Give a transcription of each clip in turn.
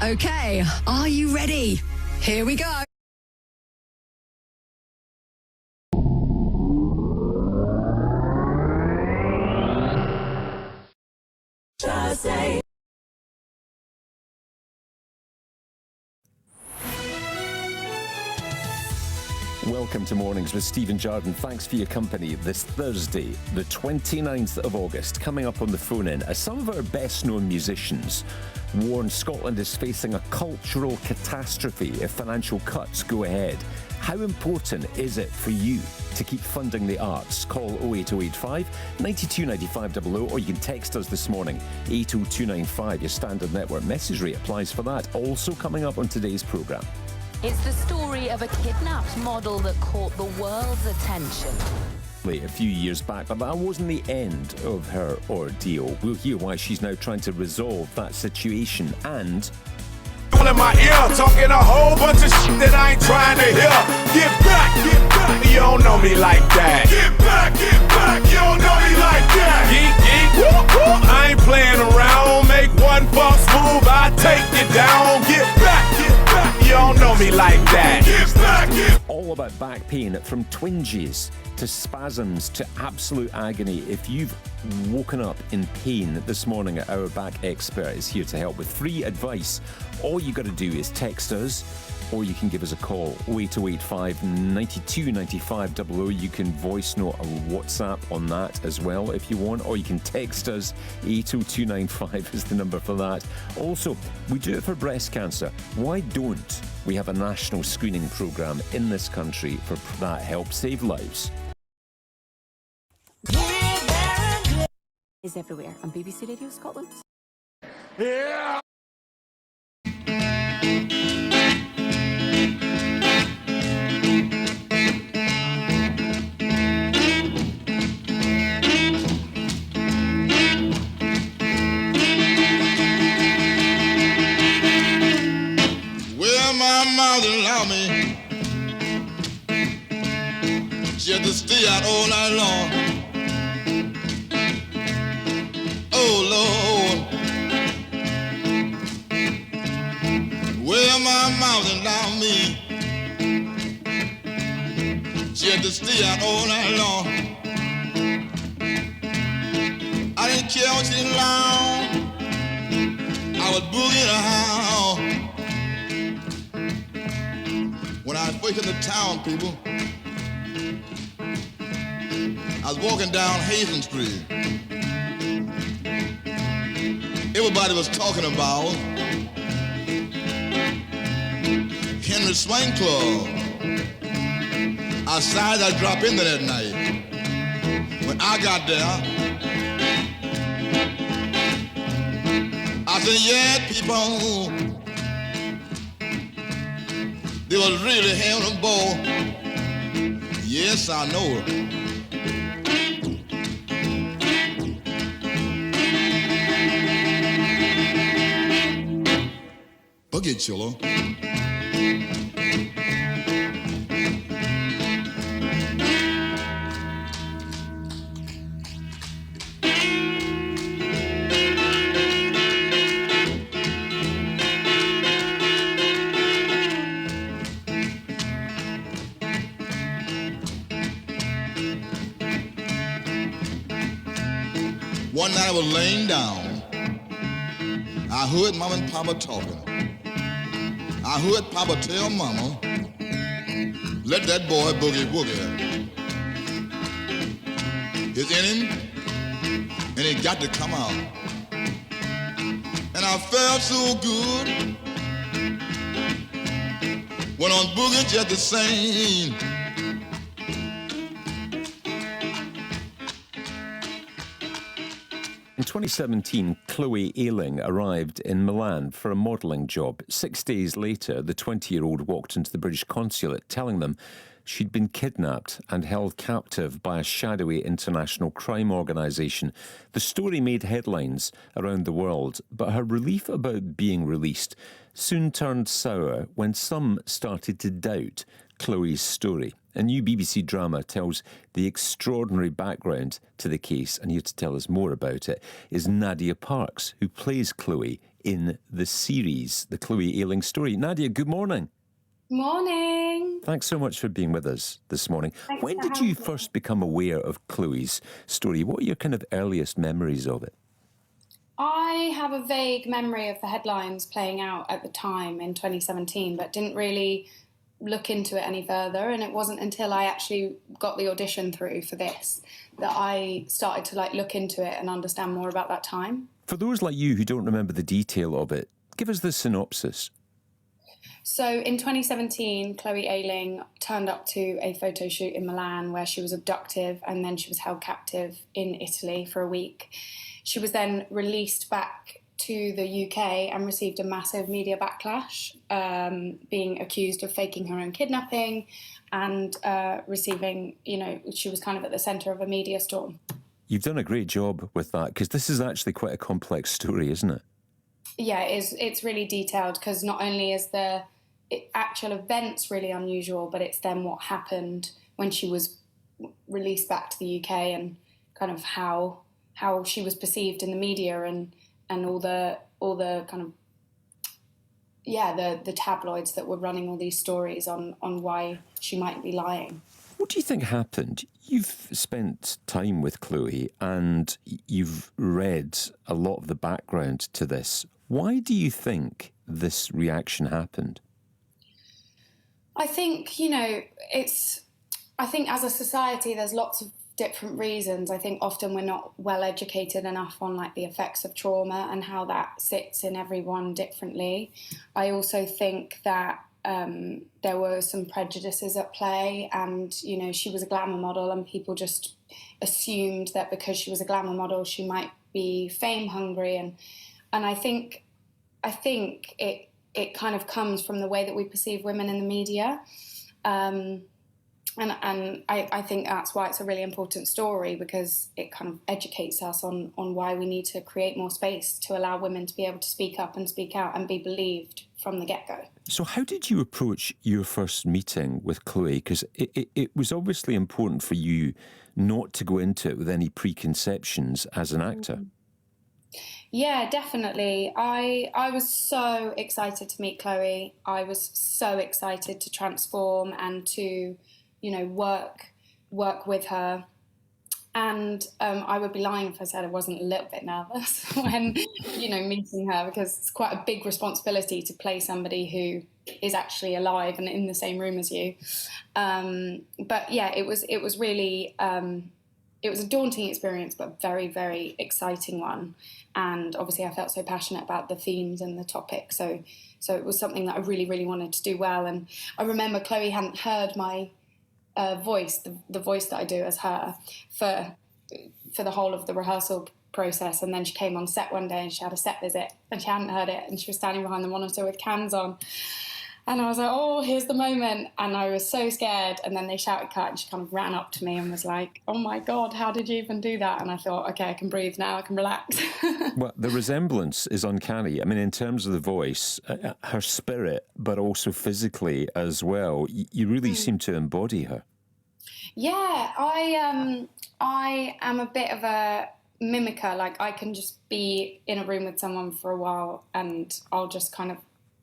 Okay, are you ready? Here we go. Thursday. Welcome to Mornings with Stephen Jardine. Thanks for your company this Thursday, the 29th of August. Coming up on the phone-in, as some of our best-known musicians warn Scotland is facing a cultural catastrophe if financial cuts go ahead. How important is it for you to keep funding the arts? Call 08085 929500 or you can text us this morning, 80295. Your standard network message rate applies for that. Also coming up on today's programme. It's the story of a kidnapped model that caught the world's attention. A few years back, but that wasn't the end of her ordeal. We'll hear why she's now trying to resolve that situation and... in my ear, talking a whole bunch of shit that I ain't trying to hear. Get back, you don't know me like that. Get back, you don't know me like that. Geek, whoop, whoop. I ain't playing around. Make one false move, I take you down. Get back, you don't know me like that. Get back. All about back pain, from twinges to spasms to absolute agony. If you've woken up in pain this morning, our back expert is here to help with free advice. All you got to do is text us, or you can give us a call, 08085 929500. You can voice note a WhatsApp on that as well if you want, or you can text us, 80295 is the number for that. Also, we do it for breast cancer. Why don't we have a national screening programme in this country for that help save lives? Is everywhere on BBC Radio Scotland. Yeah. Well, my mother allowed me just to stay out all night long. Oh, Lord. Well, my mouth allowed me just to stay out all night long. I didn't care what she long. I was boogieing around. When I was first in the town, people, I was walking down Hazen Street. Everybody was talking about Henry Swing Club. I decided I'd drop in there that night. When I got there, I said, yeah, people, they was really having a ball. Yes, I know it. Boogie Chiller. One night I was laying down. I heard Mama and Papa talking. I heard Papa tell Mama, let that boy boogie woogie. It's in him, and it got to come out. And I felt so good. Went on boogie just the same. In 2017, Chloe Ayling arrived in Milan for a modelling job. 6 days later, the 20-year-old walked into the British consulate telling them she'd been kidnapped and held captive by a shadowy international crime organisation. The story made headlines around the world, but her relief about being released soon turned sour when some started to doubt Chloe's story. A new BBC drama tells the extraordinary background to the case, and here to tell us more about it is Nadia Parks, who plays Chloe in the series, the Chloe Ayling story. Nadia, good morning. Morning. Thanks so much for being with us this morning. Thanks When for did you having me. first become aware of Chloe's story? What are your kind of earliest memories of it? I have a vague memory of the headlines playing out at the time in 2017, but didn't really look into it any further. And it wasn't until I actually got the audition through for this that I started to look into it and understand more about that time. For those like you who don't remember the detail of it, give us the synopsis. So in 2017, Chloe Ayling turned up to a photo shoot in Milan where she was abducted and then she was held captive in Italy for a week. She was then released back to the UK and received a massive media backlash, being accused of faking her own kidnapping and receiving, she was kind of at the centre of a media storm. You've done a great job with that, because this is actually quite a complex story, isn't it? Yeah, it's really detailed, because not only is the actual events really unusual, but it's then what happened when she was released back to the UK and kind of how she was perceived in the media and all the kind of the tabloids that were running all these stories on why she might be lying. What do you think happened? You've spent time with Chloe and you've read a lot of the background to this. Why do you think this reaction happened? I think, I think as a society there's lots of different reasons. I think often we're not well educated enough on the effects of trauma and how that sits in everyone differently. I also think that there were some prejudices at play, and she was a glamour model and people just assumed that because she was a glamour model she might be fame hungry, and I think it kind of comes from the way that we perceive women in the media. And I think that's why it's a really important story, because it kind of educates us on why we need to create more space to allow women to be able to speak up and speak out and be believed from the get-go. So how did you approach your first meeting with Chloe? Because it was obviously important for you not to go into it with any preconceptions as an actor. Yeah, definitely. I was so excited to meet Chloe. I was so excited to transform and to work with her. And I would be lying if I said I wasn't a little bit nervous when, meeting her, because it's quite a big responsibility to play somebody who is actually alive and in the same room as you. But yeah, it was really, it was a daunting experience, but a very, very exciting one. And obviously I felt so passionate about the themes and the topic. So it was something that I really, really wanted to do well. And I remember Chloe hadn't heard my voice, the voice that I do as her, for the whole of the rehearsal process. And then she came on set one day and she had a set visit and she hadn't heard it, and she was standing behind the monitor with cans on. And I was like, oh, here's the moment. And I was so scared. And then they shouted cut and she kind of ran up to me and was like, oh my God, how did you even do that? And I thought, okay, I can breathe now, I can relax. Well, the resemblance is uncanny. I mean, in terms of the voice, her spirit, but also physically as well, you really seem to embody her. Yeah, I am a bit of a mimicker. I can just be in a room with someone for a while and I'll just kind of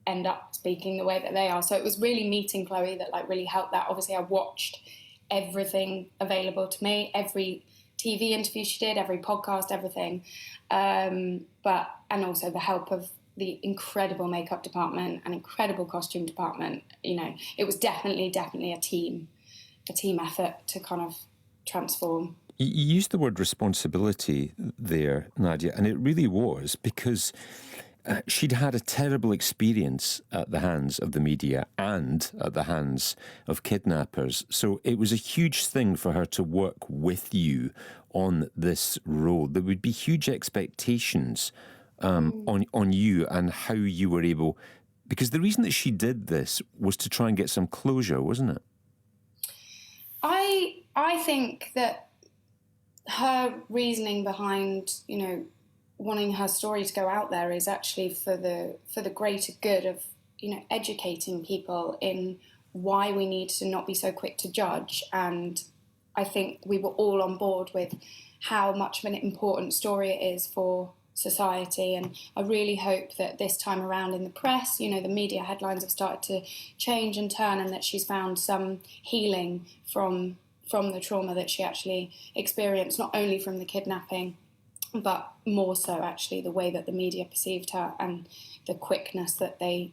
end up speaking the way that they are. So it was really meeting Chloe that really helped that. Obviously I watched everything available to me, every TV interview she did, every podcast, everything. And also the help of the incredible makeup department and incredible costume department. It was definitely a team effort to kind of transform. You used the word responsibility there, Nadia, and it really was, because she'd had a terrible experience at the hands of the media and at the hands of kidnappers. So it was a huge thing for her to work with you on this role. There would be huge expectations on you and how you were able... Because the reason that she did this was to try and get some closure, wasn't it? I think that her reasoning behind, wanting her story to go out there is actually for the greater good of, educating people in why we need to not be so quick to judge. And I think we were all on board with how much of an important story it is for society. And I really hope that this time around in the press, you know, the media headlines have started to change and turn, and that she's found some healing from the trauma that she actually experienced, not only from the kidnapping, but more so actually the way that the media perceived her and the quickness that they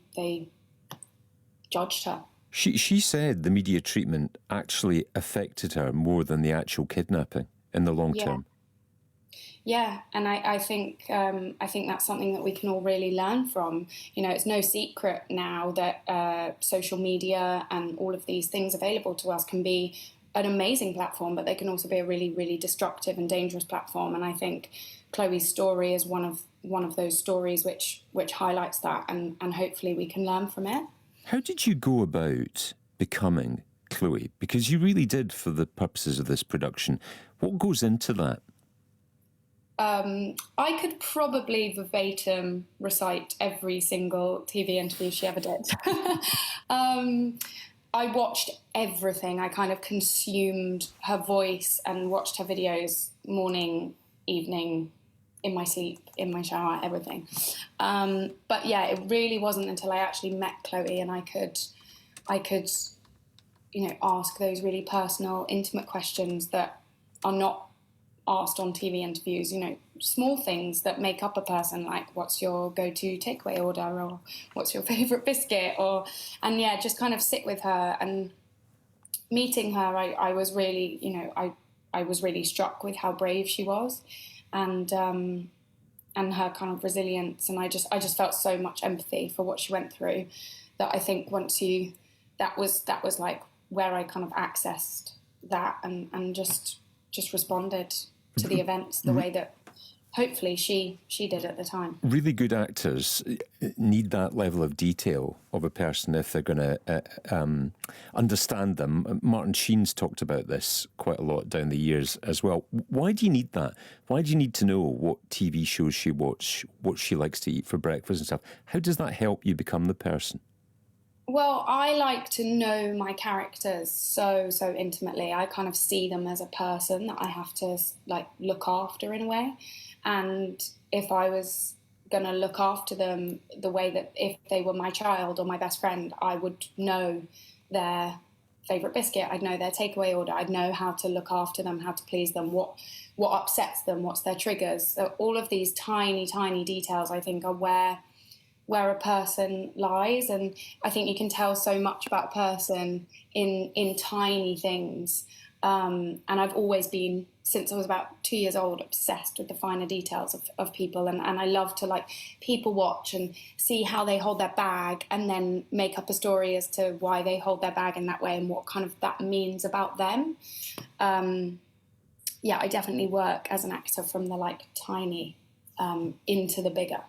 judged her. She said the media treatment actually affected her more than the actual kidnapping in the long term. Yeah, and I think that's something that we can all really learn from. You know, it's no secret now that social media and all of these things available to us can be an amazing platform, but they can also be a really, really destructive and dangerous platform. And I think Chloe's story is one of those stories which highlights that, and hopefully we can learn from it. How did you go about becoming Chloe? Because you really did, for the purposes of this production. What goes into that? I could probably verbatim recite every single TV interview she ever did. I watched everything. I kind of consumed her voice and watched her videos morning, evening, in my sleep, in my shower, everything. But yeah, it really wasn't until I actually met Chloe and I could, you know, ask those really personal, intimate questions that are not asked on TV interviews, you know, small things that make up a person, like what's your go-to takeaway order, or what's your favourite biscuit, and yeah, just kind of sit with her. And meeting her, I was really, you know, I was really struck with how brave she was, and her kind of resilience, and I just felt so much empathy for what she went through, that I think that was like where I kind of accessed that and just responded to the events the way that hopefully she did at the time. Really good actors need that level of detail of a person if they're going to understand them. Martin Sheen's talked about this quite a lot down the years as well. Why do you need that? Why do you need to know what TV shows she watches, what she likes to eat for breakfast and stuff? How does that help you become the person? Well, I like to know my characters so intimately. I kind of see them as a person that I have to like look after in a way. And if I was going to look after them the way that if they were my child or my best friend, I would know their favourite biscuit, I'd know their takeaway order, I'd know how to look after them, how to please them, what upsets them, what's their triggers. So all of these tiny details, I think, are where a person lies, and I think you can tell so much about a person in tiny things. And I've always been, since I was about 2 years old, obsessed with the finer details of people, and I love to like people watch and see how they hold their bag, and then make up a story as to why they hold their bag in that way and what kind of that means about them. Yeah, I definitely work as an actor from the like tiny into the bigger.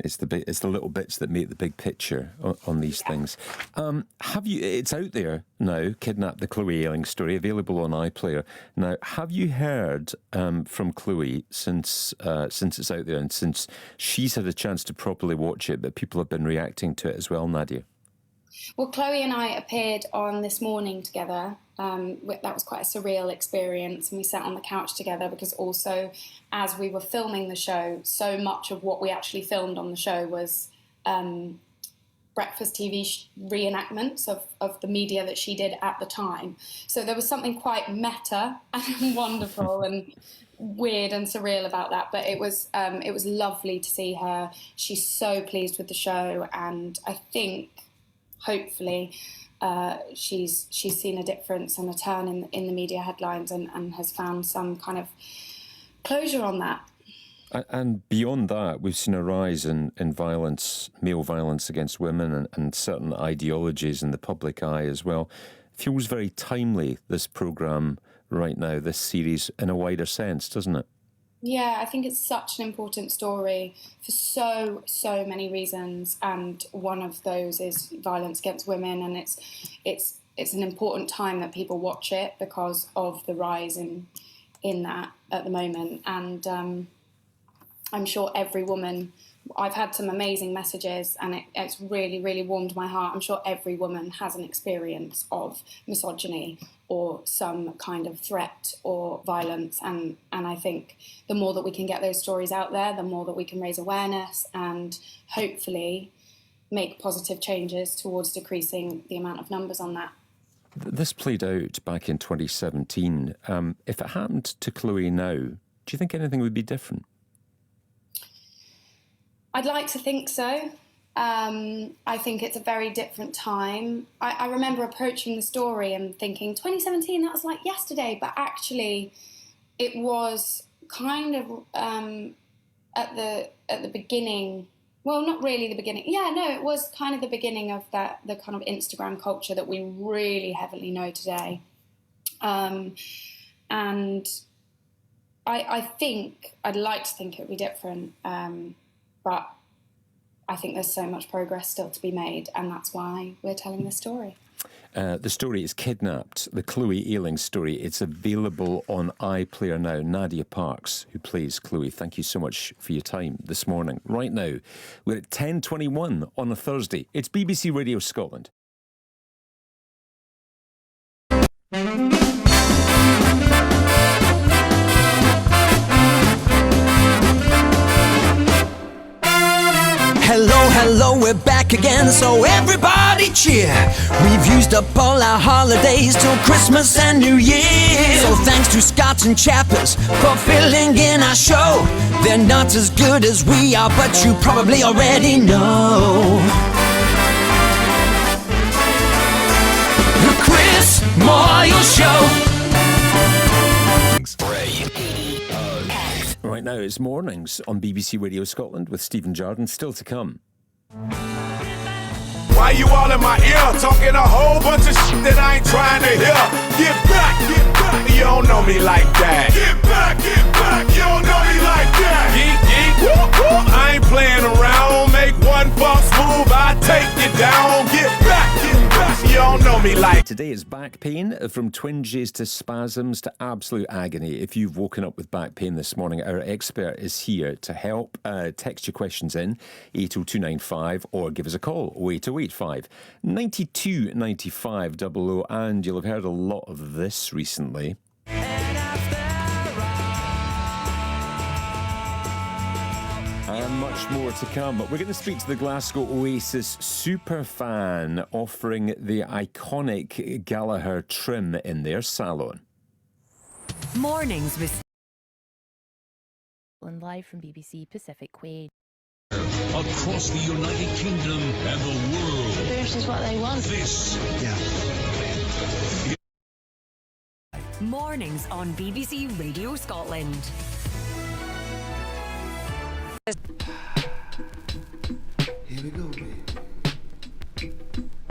It's the little bits that make the big picture on these things. Have you? It's out there now. Kidnap, the Chloe Ayling story, available on iPlayer now. Have you heard from Chloe since it's out there and since she's had a chance to properly watch it? But people have been reacting to it as well, Nadia. Well, Chloe and I appeared on This Morning together. That was quite a surreal experience, and we sat on the couch together because also, as we were filming the show, so much of what we actually filmed on the show was breakfast TV reenactments of the media that she did at the time. So there was something quite meta and wonderful and weird and surreal about that. But it was lovely to see her. She's so pleased with the show, and I think, hopefully, she's seen a difference and a turn in the media headlines and has found some kind of closure on that. And beyond that, we've seen a rise in violence, male violence against women, and certain ideologies in the public eye as well. Feels very timely, this programme right now, this series, in a wider sense, doesn't it? Yeah, I think it's such an important story for so many reasons, and one of those is violence against women, and it's an important time that people watch it because of the rise in that at the moment. And I'm sure every woman I've had some amazing messages, and it's really, really warmed my heart. I'm sure every woman has an experience of misogyny or some kind of threat or violence. And I think the more that we can get those stories out there, the more that we can raise awareness and hopefully make positive changes towards decreasing the amount of numbers on that. This played out back in 2017. If it happened to Chloe now, do you think anything would be different? I'd like to think so. I think it's a very different time. I remember approaching the story and thinking, 2017, that was like yesterday, but actually it was kind of at the beginning. Well, not really the beginning. Yeah, no, it was kind of the beginning of the kind of Instagram culture that we really heavily know today. And I think, I'd like to think it would be different, but I think there's so much progress still to be made, and that's why we're telling this story. The story is Kidnapped, the Chloe Ayling story. It's available on iPlayer now. Nadia Parks, who plays Chloe, thank you so much for your time this morning. Right now, we're at 10:21 on a Thursday. It's BBC Radio Scotland. Hello, hello, we're back again, so everybody cheer. We've used up all our holidays till Christmas and New Year. So thanks to Scott and Chappers for filling in our show. They're not as good as we are, but you probably already know. The Chris Moyle Show. Right now, it's mornings on BBC Radio Scotland with Stephen Jardine. Still to come. Why you all in my ear talking a whole bunch of shit that I ain't trying to hear? Get back, you don't know me like that. Get back, you don't know me like that. Geek, whoop, whoop. I ain't playing around. Make one false move, I take you down. Get back, you don't know me like that. Today is back pain, from twinges to spasms to absolute agony. If you've woken up with back pain this morning, our expert is here to help. Text your questions in 80295 or give us a call 08085 92 95 00. And you'll have heard a lot of this recently. And much more to come. We're going to speak to the Glasgow Oasis superfan offering the iconic Gallagher trim in their salon. Mornings with live from BBC Pacific Quay. Across the United Kingdom and the world. This is what they want. This. Mornings on BBC Radio Scotland. Here we go, baby.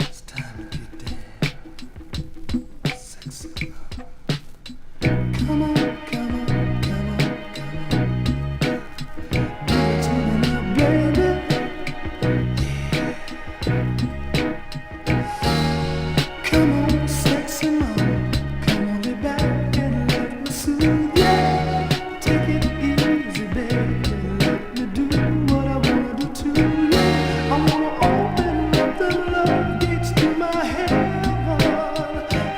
It's time to get down. Sexy. Come on, come on, come on, come on. Give it to me now, baby. Yeah. Come on, sexy mama. Come on, lay back and let me soothe ya. Take it easy, baby. Let me do what I wanna do to you. I wanna open up the love gates to my heaven.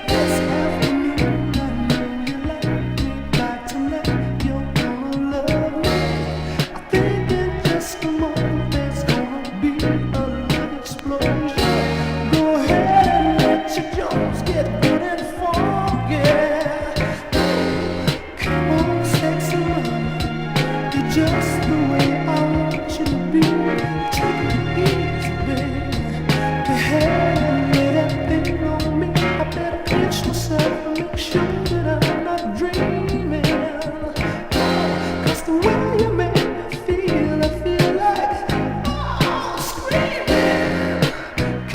This afternoon, I know you like me back tonight. You're gonna love me. I think in just a moment there's gonna be a love explosion. Go ahead and let your jaws get good and funky. Come on, sexy mama, you're just the way I want you to be. Take it easy, baby. Go ahead and lay that thing on me. I better pinch myself and make sure that I'm not dreaming. 'Cause the way you make me feel, I feel like screaming.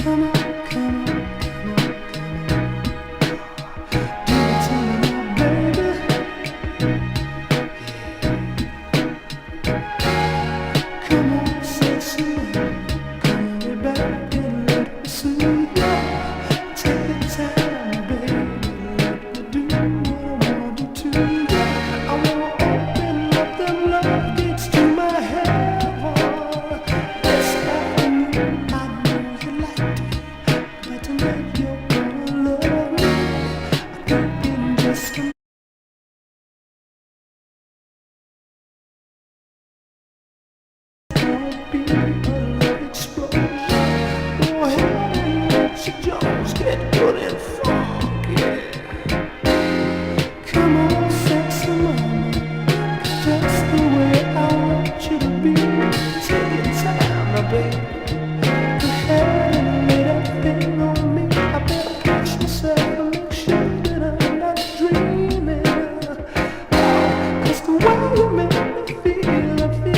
Come on, come on, come on, come on. Give it to me now, baby. How you make me feel, I feel.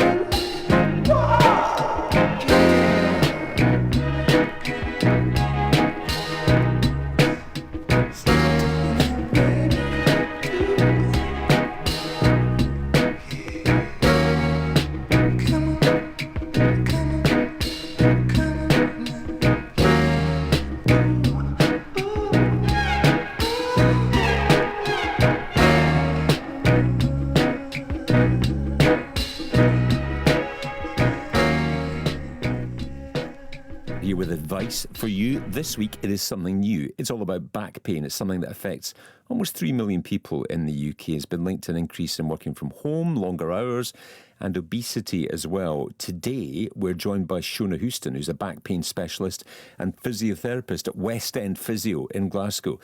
Here with advice for you. This week it is something new. It's all about back pain. It's something that affects almost 3 million people in the UK. It's been linked to an increase in working from home, longer hours, and obesity as well. Today, we're joined by Shona Houston, who's a back pain specialist and physiotherapist at West End Physio in Glasgow,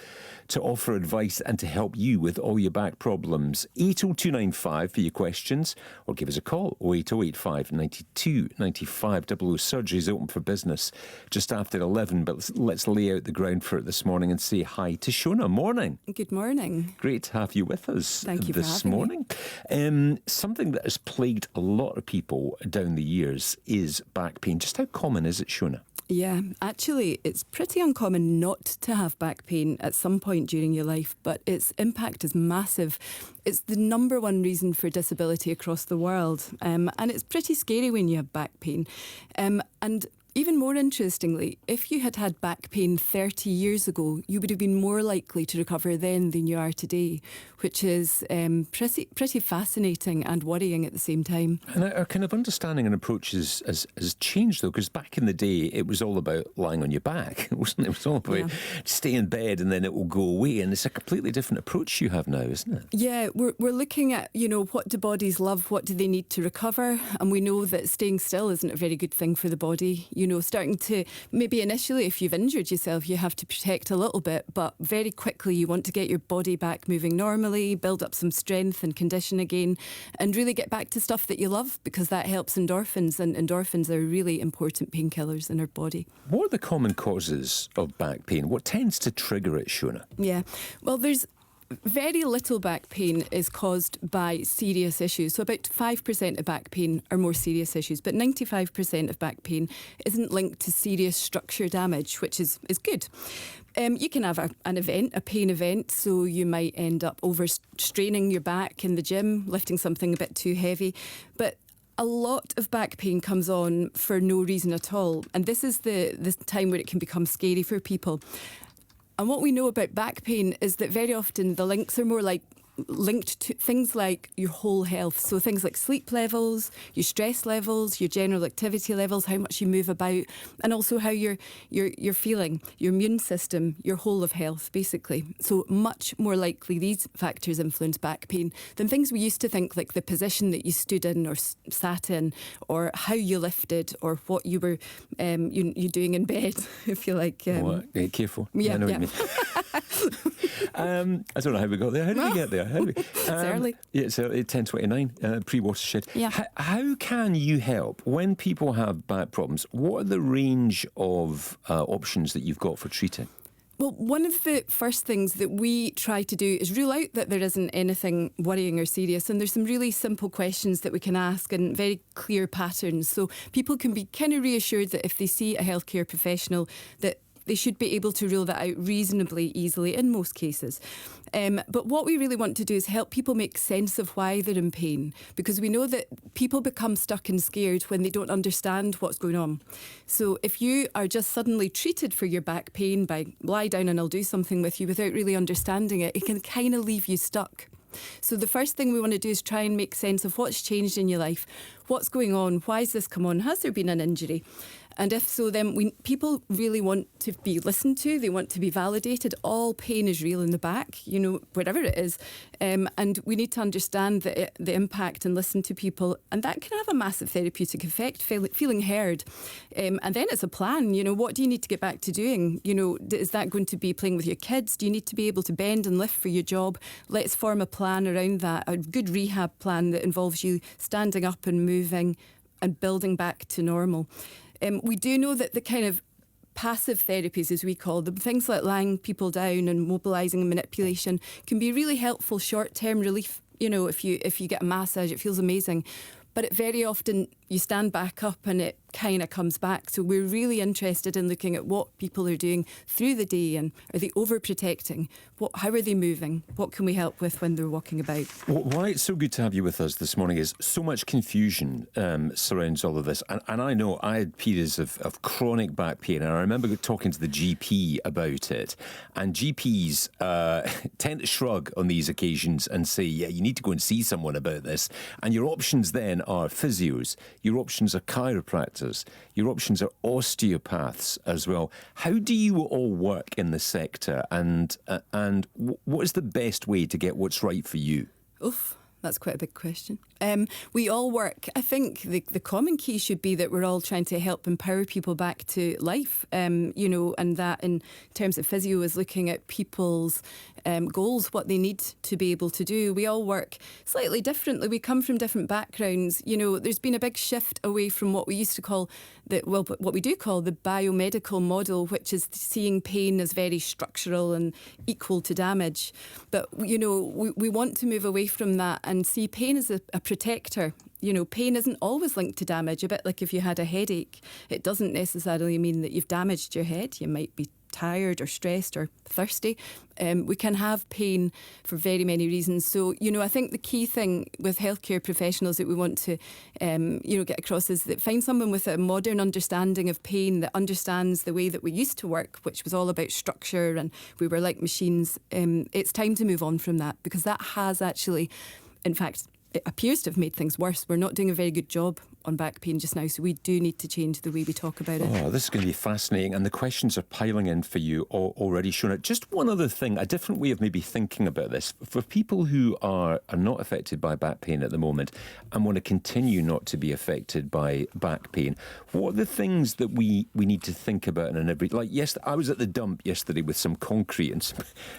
to offer advice and to help you with all your back problems. 80295 for your questions, or give us a call, 08085 92 95 00. Surgery is open for business just after 11, but let's lay out the ground for it this morning and say hi to Shona. Morning. Good morning. Great to have you with us Thank you this for having morning. Something that has plagued a lot of people down the years is back pain. Just how common is it, Shona? Yeah, actually, it's pretty uncommon not to have back pain at some point during your life, but its impact is massive. It's the number one reason for disability across the world, and it's pretty scary when you have back pain. And even more interestingly, if you had had back pain 30 years ago, you would have been more likely to recover then than you are today, which is pretty fascinating and worrying at the same time. And our kind of understanding and approach has changed, though, because back in the day, it was all about lying on your back, wasn't it? It was all about stay in bed and then it will go away. And it's a completely different approach you have now, isn't it? Yeah, we're looking at, what do bodies love? What do they need to recover? And we know that staying still isn't a very good thing for the body. Starting to, maybe initially if you've injured yourself, you have to protect a little bit, but very quickly you want to get your body back moving normally, build up some strength and condition again, and really get back to stuff that you love, because that helps endorphins, and endorphins are really important painkillers in our body. What are the common causes of back pain? What tends to trigger it, Shona? Yeah, well, there's very little back pain is caused by serious issues. So about 5% of back pain are more serious issues, but 95% of back pain isn't linked to serious structure damage, which is good. You can have an event, a pain event, so you might end up overstraining your back in the gym, lifting something a bit too heavy. But a lot of back pain comes on for no reason at all. And this is the time where it can become scary for people. And what we know about back pain is that very often the links are more linked to things like your whole health. So things like sleep levels, your stress levels, your general activity levels, how much you move about, and also how you're feeling, your immune system, your whole of health, basically. So much more likely these factors influence back pain than things we used to think, like the position that you stood in or sat in, or how you lifted, or what you were you doing in bed, if you like. Careful. Yeah, I know what you mean. I don't know how we got there. How did we get there? It's early. Yeah, it's early, 10:29, pre-watershed. Yeah. How can you help when people have back problems? What are the range of options that you've got for treating? Well, one of the first things that we try to do is rule out that there isn't anything worrying or serious. And there's some really simple questions that we can ask and very clear patterns. So people can be kind of reassured that if they see a healthcare professional, that they should be able to rule that out reasonably easily in most cases. But what we really want to do is help people make sense of why they're in pain, because we know that people become stuck and scared when they don't understand what's going on. So if you are just suddenly treated for your back pain by lie down and I'll do something with you without really understanding it, it can kind of leave you stuck. So the first thing we want to do is try and make sense of what's changed in your life, what's going on, why has this come on, has there been an injury? And if so, then people really want to be listened to. They want to be validated. All pain is real in the back, wherever it is. And we need to understand the impact and listen to people. And that can have a massive therapeutic effect, feeling heard. And then it's a plan. What do you need to get back to doing? Is that going to be playing with your kids? Do you need to be able to bend and lift for your job? Let's form a plan around that, a good rehab plan that involves you standing up and moving and building back to normal. We do know that the kind of passive therapies, as we call them, things like lying people down and mobilising and manipulation, can be really helpful short-term relief You know, if you get a massage, it feels amazing. But very often you stand back up and it kind of comes back. So we're really interested in looking at what people are doing through the day, and are they overprotecting? How are they moving? What can we help with when they're walking about? Well, why it's so good to have you with us this morning is so much confusion surrounds all of this. And I know I had periods of chronic back pain, and I remember talking to the GP about it. And GPs tend to shrug on these occasions and say, yeah, you need to go and see someone about this. And your options then are physios, your options are chiropractors, your options are osteopaths as well. How do you all work in the sector, and what is the best way to get what's right for you? Oof, that's quite a big question. We all work. I think the common key should be that we're all trying to help empower people back to life, you know, and that in terms of physio is looking at people's goals, what they need to be able to do. We all work slightly differently. We come from different backgrounds. You know, there's been a big shift away from what we used to call what we do call the biomedical model, which is seeing pain as very structural and equal to damage. But, you know, we want to move away from that and see pain as a protector. You know, pain isn't always linked to damage. A bit like if you had a headache, it doesn't necessarily mean that you've damaged your head. You might be tired or stressed or thirsty. We can have pain for very many reasons. So, you know, I think the key thing with healthcare professionals that we want to, you know, get across is that find someone with a modern understanding of pain that understands the way that we used to work, which was all about structure and we were like machines. It's time to move on from that, because that has actually, in fact, it appears to have made things worse. We're not doing a very good job on back pain just now, so we do need to change the way we talk about it. Oh, this is going to be fascinating, and the questions are piling in for you already, Shona. Just one other thing, a different way of maybe thinking about this. For people who are not affected by back pain at the moment and want to continue not to be affected by back pain, what are the things that we need to think about in an everyday... Like, yes, I was at the dump yesterday with some concrete and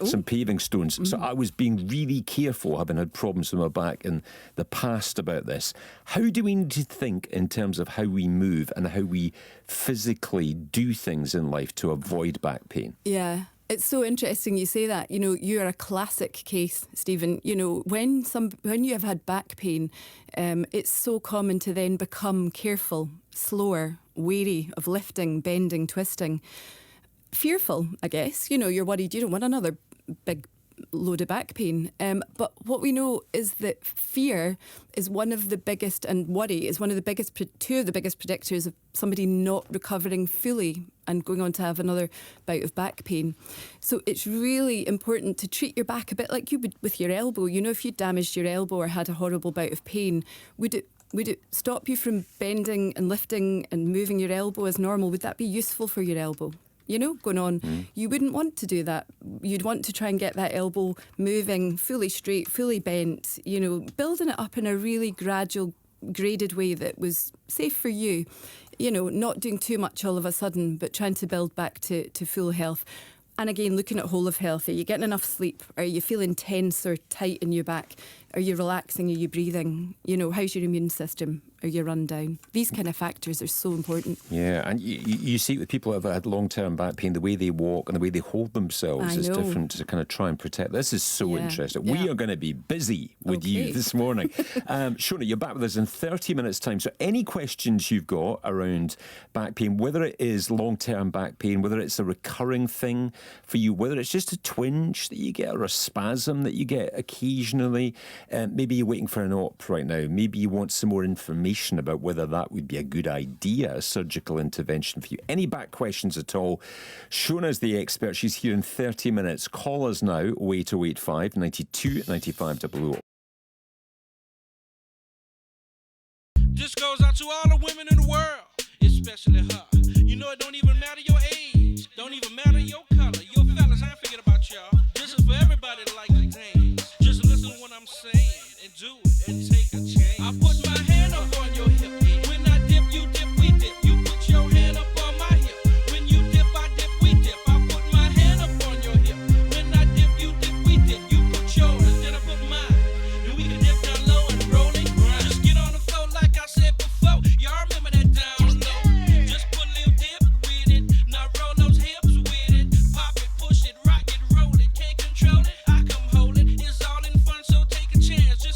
some paving stones, so I was being really careful, having had problems with my back in the past about this. How do we need to think in terms of how we move and how we physically do things in life to avoid back pain? Yeah. It's so interesting you say that. You know, you are a classic case, Stephen. You know, when you have had back pain, it's so common to then become careful, slower, wary of lifting, bending, twisting, fearful, I guess. You know, you're worried you don't want another big load of back pain. But what we know is that fear is one of the biggest, and worry is one of the biggest, two of the biggest predictors of somebody not recovering fully and going on to have another bout of back pain. So it's really important to treat your back a bit like you would with your elbow. You know, if you damaged your elbow or had a horrible bout of pain, would it stop you from bending and lifting and moving your elbow as normal? Would that be useful for your elbow? You know, going on, you wouldn't want to do that. You'd want to try and get that elbow moving fully straight, fully bent, you know, building it up in a really gradual, graded way that was safe for you. You know, not doing too much all of a sudden, but trying to build back to full health. And again, looking at whole of health. Are you getting enough sleep? Are you feeling tense or tight in your back? Are you relaxing? Are you breathing? You know, how's your immune system? Are you run down? These kind of factors are so important. Yeah, and you see with people who have had long-term back pain, the way they walk and the way they hold themselves is different to kind of try and protect. This is so interesting. We are going to be busy with you this morning. Shona, you're back with us in 30 minutes' time. So any questions you've got around back pain, whether it is long-term back pain, whether it's a recurring thing for you, whether it's just a twinge that you get or a spasm that you get occasionally, maybe you're waiting for an op right now. Maybe you want some more information about whether that would be a good idea, a surgical intervention for you. Any back questions at all? Shona's the expert. She's here in 30 minutes. Call us now, 08085 92 95 00. This goes out to all the women in the world, especially her. You know it don't even matter your age, don't even matter your color. Your fellas, I ain't forget about y'all. This is for everybody that like to dance. Just listen to what I'm saying and do it and take a chance. I put my hand up on your hip. When I dip, you dip, we dip. You put your hand up on my hip. When you dip, I dip, we dip. I put my hand up on your hip. When I dip, you dip, we dip. You put yours, then I put mine. And we can dip down low and roll and grind. Just get on the floor like I said before. Y'all remember that down low. Just put a little dip with it. Now roll those hips with it. Pop it, push it, rock it, roll it. Can't control it, I come hold it. It's all in fun, so take a chance. Just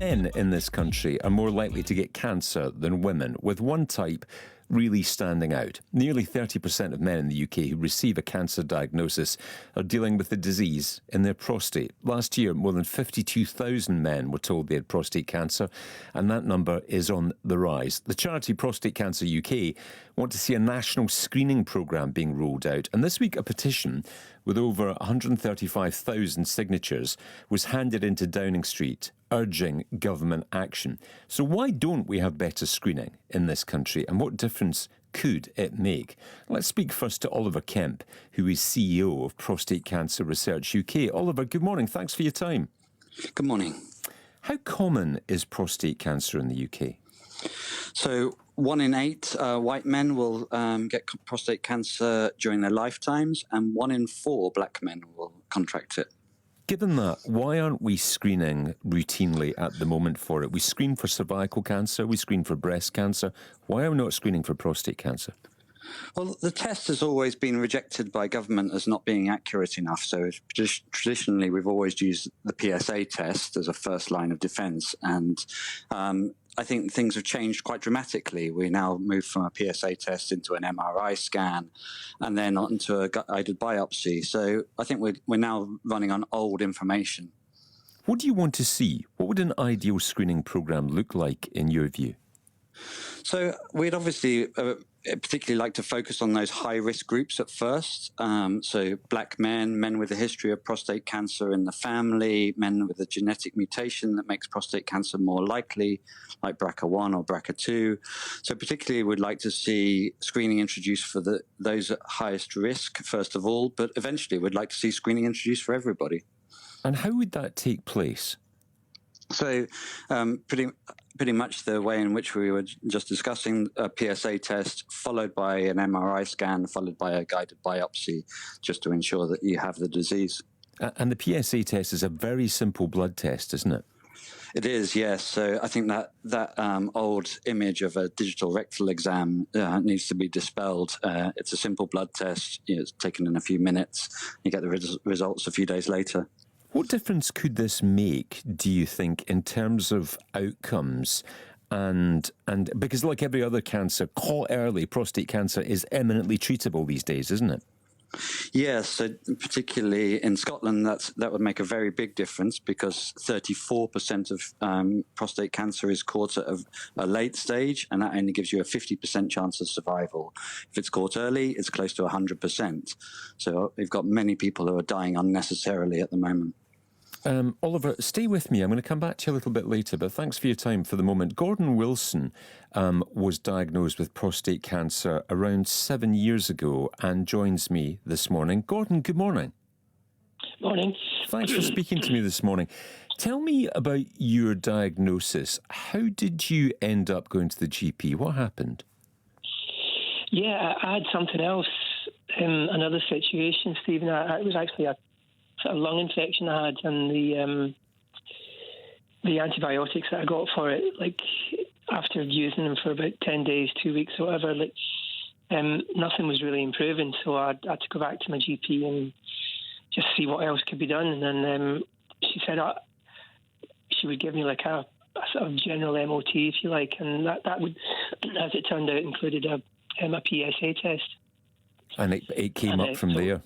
men in this country are more likely to get cancer than women, with one type really standing out. Nearly 30% of men in the UK who receive a cancer diagnosis are dealing with the disease in their prostate. Last year, more than 52,000 men were told they had prostate cancer, and that number is on the rise. The charity Prostate Cancer UK want to see a national screening programme being rolled out, and this week a petition with over 135,000 signatures was handed into Downing Street urging government action. So why don't we have better screening in this country, and what difference could it make? Let's speak first to Oliver Kemp, who is CEO of Prostate Cancer Research UK. Oliver, good morning. Thanks for your time. Good morning. How common is prostate cancer in the UK? So 1 in 8 white men will get prostate cancer during their lifetimes, and 1 in 4 black men will contract it. Given that, why aren't we screening routinely at the moment for it? We screen for cervical cancer, we screen for breast cancer. Why are we not screening for prostate cancer? Well, the test has always been rejected by government as not being accurate enough. So traditionally, we've always used the PSA test as a first line of defence. And I think things have changed quite dramatically. We now move from a PSA test into an MRI scan and then onto a guided biopsy. So I think we're now running on old information. What do you want to see? What would an ideal screening programme look like in your view? So we'd obviously particularly like to focus on those high-risk groups at first. So black men, men with a history of prostate cancer in the family, men with a genetic mutation that makes prostate cancer more likely, like BRCA1 or BRCA2. So particularly we'd like to see screening introduced for those at highest risk, first of all, but eventually we'd like to see screening introduced for everybody. And how would that take place? So pretty much the way in which we were just discussing, a PSA test followed by an MRI scan, followed by a guided biopsy, just to ensure that you have the disease. And the PSA test is a very simple blood test, isn't it? It is, yes. So I think that old image of a digital rectal exam needs to be dispelled. It's a simple blood test. It's taken in a few minutes. You get the results a few days later. What difference could this make, do you think, in terms of outcomes? And because like every other cancer, caught early, prostate cancer is eminently treatable these days, isn't it? Yes, so particularly in Scotland, that would make a very big difference because 34% of prostate cancer is caught at a late stage, and that only gives you a 50% chance of survival. If it's caught early, it's close to 100%. So we've got many people who are dying unnecessarily at the moment. Oliver, stay with me. I'm going to come back to you a little bit later, but thanks for your time for the moment. Gordon Wilson was diagnosed with prostate cancer around 7 years ago and joins me this morning. Gordon, good morning. Morning. Thanks for speaking to me this morning. Tell me about your diagnosis. How did you end up going to the GP? What happened? Yeah, I had something else in another situation, Stephen. It was actually a sort of lung infection I had, and the antibiotics that I got for it, like after using them for about 10 days, 2 weeks, or whatever, like nothing was really improving. So I had to go back to my GP and just see what else could be done. And then she said she would give me like a sort of general MOT, if you like, and that would, as it turned out, included a PSA test. And it came up from there?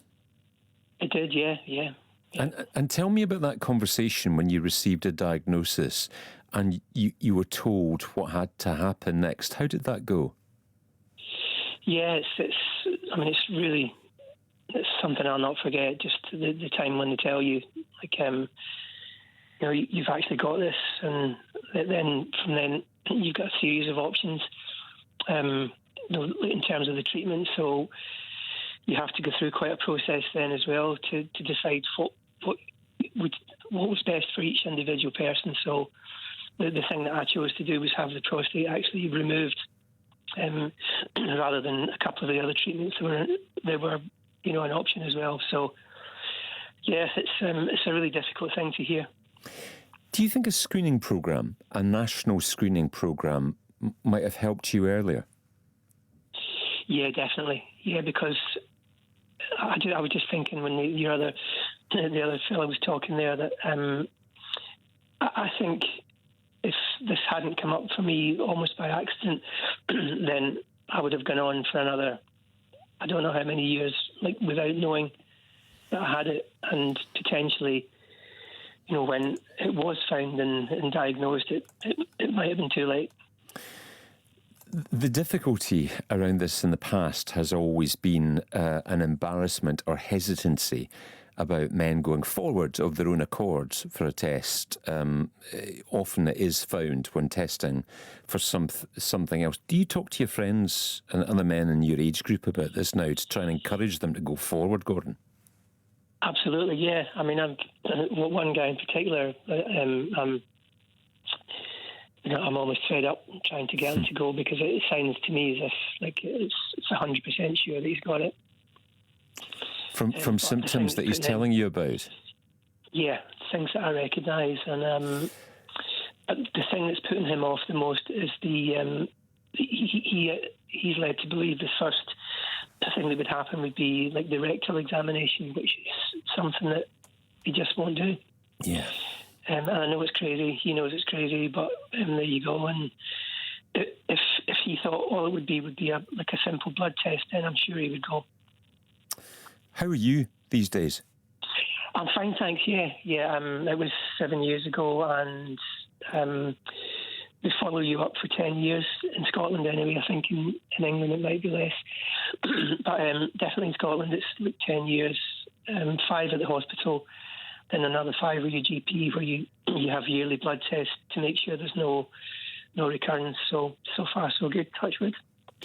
It did, yeah. And tell me about that conversation when you received a diagnosis and you were told what had to happen next. How did that go? Yeah, it's something I'll not forget. Just the time when they tell you, like, you've actually got this, and then from then you've got a series of options in terms of the treatment. So you have to go through quite a process then as well to decide what was best for each individual person. So the thing that I chose to do was have the prostate actually removed, rather than a couple of the other treatments that were an option as well. So yes, it's a really difficult thing to hear. Do you think a screening programme, a national screening programme, might have helped you earlier? Yeah, definitely. Yeah, because I was just thinking when the other fellow was talking there that I think this hadn't come up for me almost by accident, then I would have gone on for another, I don't know how many years, like without knowing that I had it, and potentially, you know, when it was found and diagnosed, it might have been too late. The difficulty around this in the past has always been an embarrassment or hesitancy about men going forward of their own accord for a test. Often it is found when testing for something else. Do you talk to your friends and other men in your age group about this now to try and encourage them to go forward, Gordon? Absolutely, yeah. I mean, I'm one guy in particular. I'm almost fed up trying to get him to go, because it sounds to me as if like it's 100% sure that he's got it. From symptoms that he's telling you about? Yeah, things that I recognise. And the thing that's putting him off the most is he's led to believe the first thing that would happen would be like the rectal examination, which is something that he just won't do. Yeah. And I know it's crazy. He knows it's crazy, but there you go. And if he thought all it would be a simple blood test, then I'm sure he would go. How are you these days? I'm fine, thanks. Yeah. It was 7 years ago, and they follow you up for 10 years in Scotland anyway. I think in England it might be less, but definitely in Scotland it's like 10 years, 5 at the hospital, then another 5 with your GP, where you have yearly blood tests to make sure there's no recurrence. So far so good, touch wood.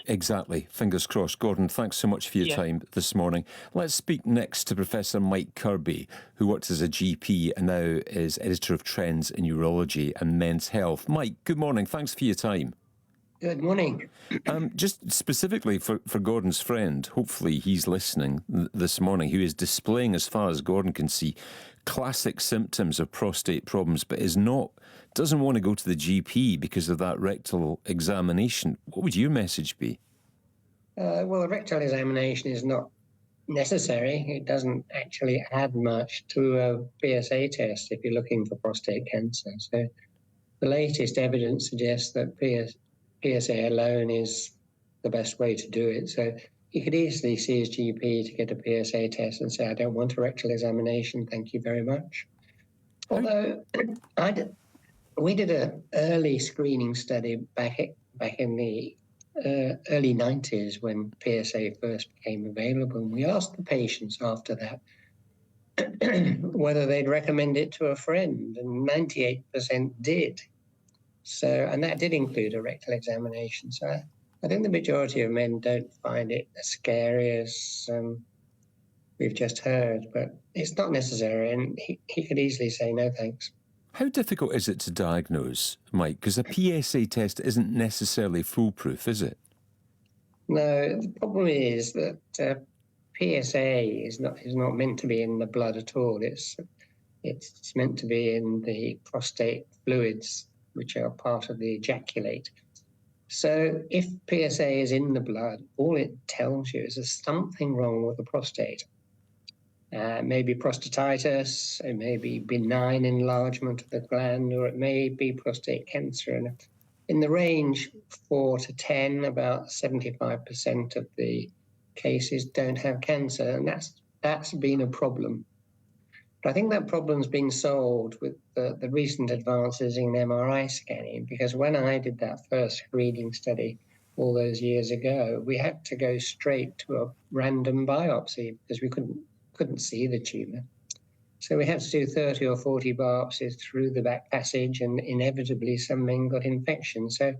Exactly. Fingers crossed. Gordon, thanks so much for your time this morning. Let's speak next to Professor Mike Kirby, who works as a GP and now is editor of Trends in Urology and Men's Health. Mike, good morning. Thanks for your time. Good morning. Just specifically for Gordon's friend, hopefully he's listening this morning, who is displaying, as far as Gordon can see, classic symptoms of prostate problems, but doesn't want to go to the GP because of that rectal examination. What would your message be? Well, a rectal examination is not necessary. It doesn't actually add much to a PSA test if you're looking for prostate cancer. So the latest evidence suggests that PSA alone is the best way to do it. So he could easily see his GP to get a PSA test and say, I don't want a rectal examination, thank you very much. Although we did an early screening study back in the early 90s when PSA first became available, and we asked the patients after that whether they'd recommend it to a friend, and 98% did. So, and that did include a rectal examination. So I think the majority of men don't find it as scary as we've just heard, but it's not necessary, and he could easily say no thanks. How difficult is it to diagnose, Mike? Because a PSA test isn't necessarily foolproof, is it? No, the problem is that PSA is not meant to be in the blood at all. It's meant to be in the prostate fluids, which are part of the ejaculate. So if PSA is in the blood, all it tells you is there's something wrong with the prostate. Maybe prostatitis, it may be benign enlargement of the gland, or it may be prostate cancer. And in the range 4 to 10, about 75% of the cases don't have cancer, and that's been a problem. But I think that problem's been solved with the recent advances in MRI scanning, because when I did that first screening study all those years ago, we had to go straight to a random biopsy because we couldn't see the tumour. So we had to do 30 or 40 biopsies through the back passage, and inevitably some men got infection. So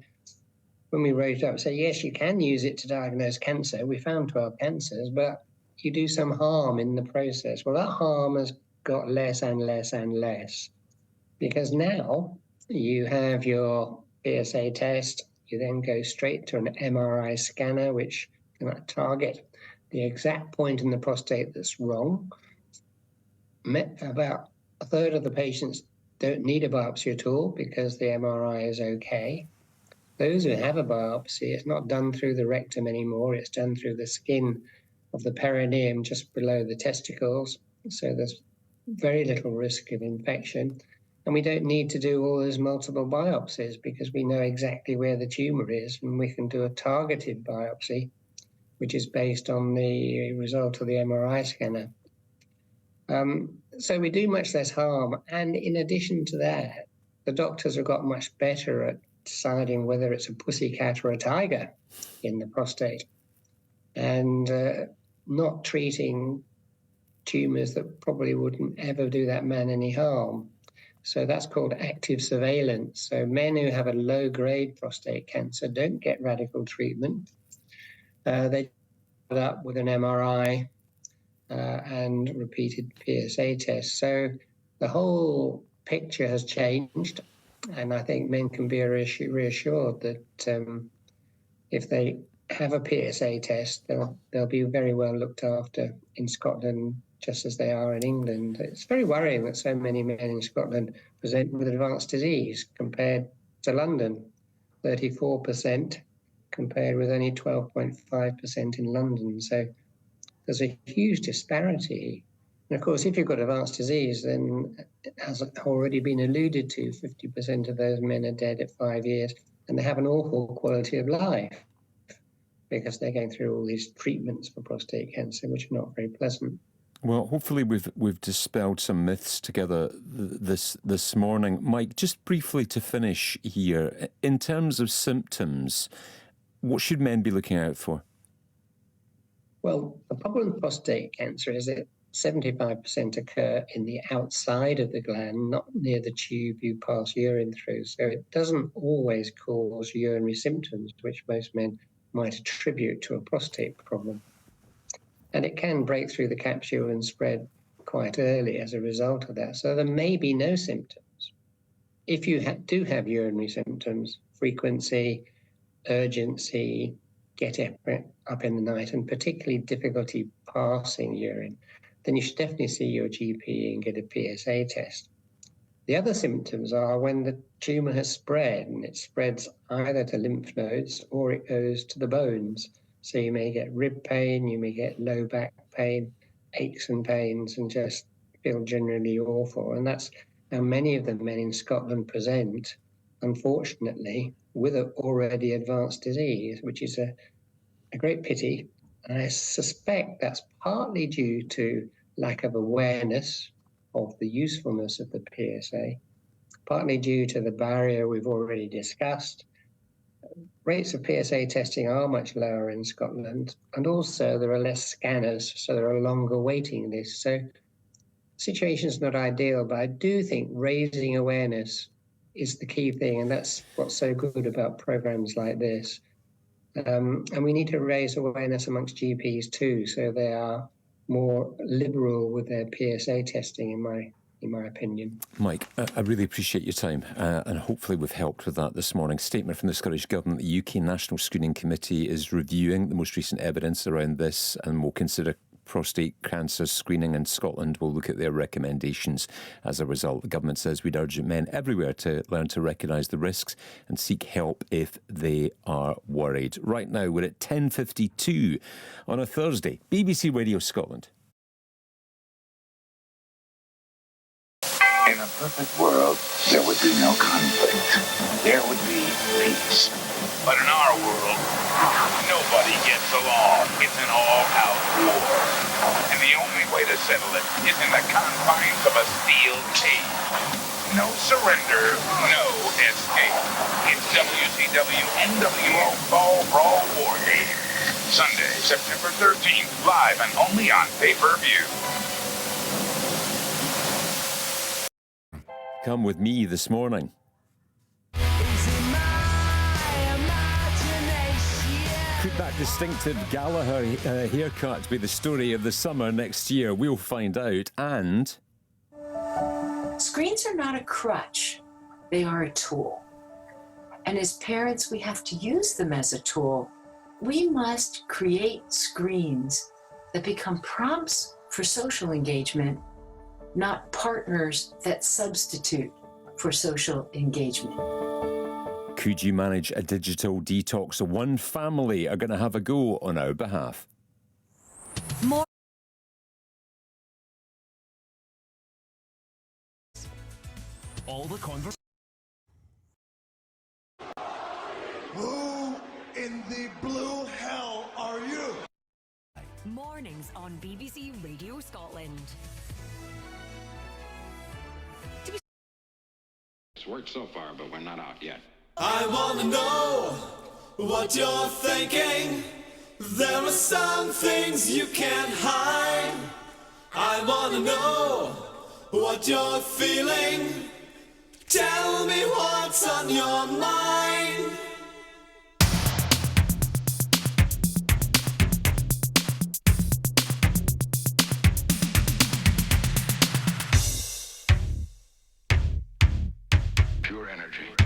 when we wrote up, say, yes, you can use it to diagnose cancer. We found 12 cancers, but you do some harm in the process. Well, that harm has got less and less and less, because now you have your PSA test, you then go straight to an MRI scanner, which can target the exact point in the prostate that's wrong. About a third of the patients don't need a biopsy at all because the MRI is okay. Those who have a biopsy, it's not done through the rectum anymore, it's done through the skin of the perineum just below the testicles. So there's very little risk of infection. And we don't need to do all those multiple biopsies because we know exactly where the tumour is, and we can do a targeted biopsy, which is based on the result of the MRI scanner. So we do much less harm. And in addition to that, the doctors have got much better at deciding whether it's a pussycat or a tiger in the prostate, and not treating tumours that probably wouldn't ever do that man any harm. So that's called active surveillance. So men who have a low-grade prostate cancer don't get radical treatment. They put up with an MRI and repeated PSA tests. So the whole picture has changed, and I think men can be reassured that if they have a PSA test, they'll be very well looked after in Scotland, just as they are in England. It's very worrying that so many men in Scotland present with advanced disease compared to London, 34% compared with only 12.5% in London. So there's a huge disparity. And of course, if you've got advanced disease, then, as already been alluded to, 50% of those men are dead at 5 years, and they have an awful quality of life because they're going through all these treatments for prostate cancer, which are not very pleasant. Well, hopefully we've dispelled some myths together this morning. Mike, just briefly to finish here, in terms of symptoms, what should men be looking out for? Well, the problem with prostate cancer is that 75% occur in the outside of the gland, not near the tube you pass urine through. So it doesn't always cause urinary symptoms, which most men might attribute to a prostate problem. And it can break through the capsule and spread quite early as a result of that. So there may be no symptoms. If you do have urinary symptoms, frequency, urgency, get up in the night, and particularly difficulty passing urine, then you should definitely see your GP and get a PSA test. The other symptoms are when the tumour has spread, and it spreads either to lymph nodes or it goes to the bones. So you may get rib pain, you may get low back pain, aches and pains, and just feel generally awful. And that's how many of the men in Scotland present, unfortunately, with an already advanced disease, which is a great pity. And I suspect that's partly due to lack of awareness of the usefulness of the PSA, partly due to the barrier we've already discussed. Rates of PSA testing are much lower in Scotland, and also there are less scanners, so there are longer waiting lists. So the situation's not ideal, but I do think raising awareness is the key thing, and that's what's so good about programs like this. And we need to raise awareness amongst GPs too, so they are more liberal with their PSA testing, in my opinion. Mike, I really appreciate your time, and hopefully we've helped with that this morning. Statement from the Scottish Government: the UK National Screening Committee is reviewing the most recent evidence around this and will consider prostate cancer screening in Scotland. Will look at their recommendations as a result. The government says we'd urge men everywhere to learn to recognise the risks and seek help if they are worried. Right now we're at 10:52 on a Thursday. BBC Radio Scotland. In a perfect world, there would be no conflict. There would be peace. But in our world, nobody gets along. It's an all-out war. And the only way to settle it is in the confines of a steel cage. No surrender, no escape. It's WCW NWO Fall Brawl War Games. Sunday, September 13th, live and only on pay-per-view. Come with me this morning. Could that distinctive Gallagher haircut be the story of the summer next year? We'll find out. And screens are not a crutch. They are a tool. And as parents, we have to use them as a tool. We must create screens that become prompts for social engagement, not partners that substitute for social engagement. could you manage a digital detox? One family are going to have a go on our behalf. More all the conversation. Who in the blue hell are you? Mornings on BBC Radio Scotland. It's worked so far, but we're not out yet. I wanna know what you're thinking. There are some things you can't hide. I wanna know what you're feeling. Tell me what's on your mind. Pure energy.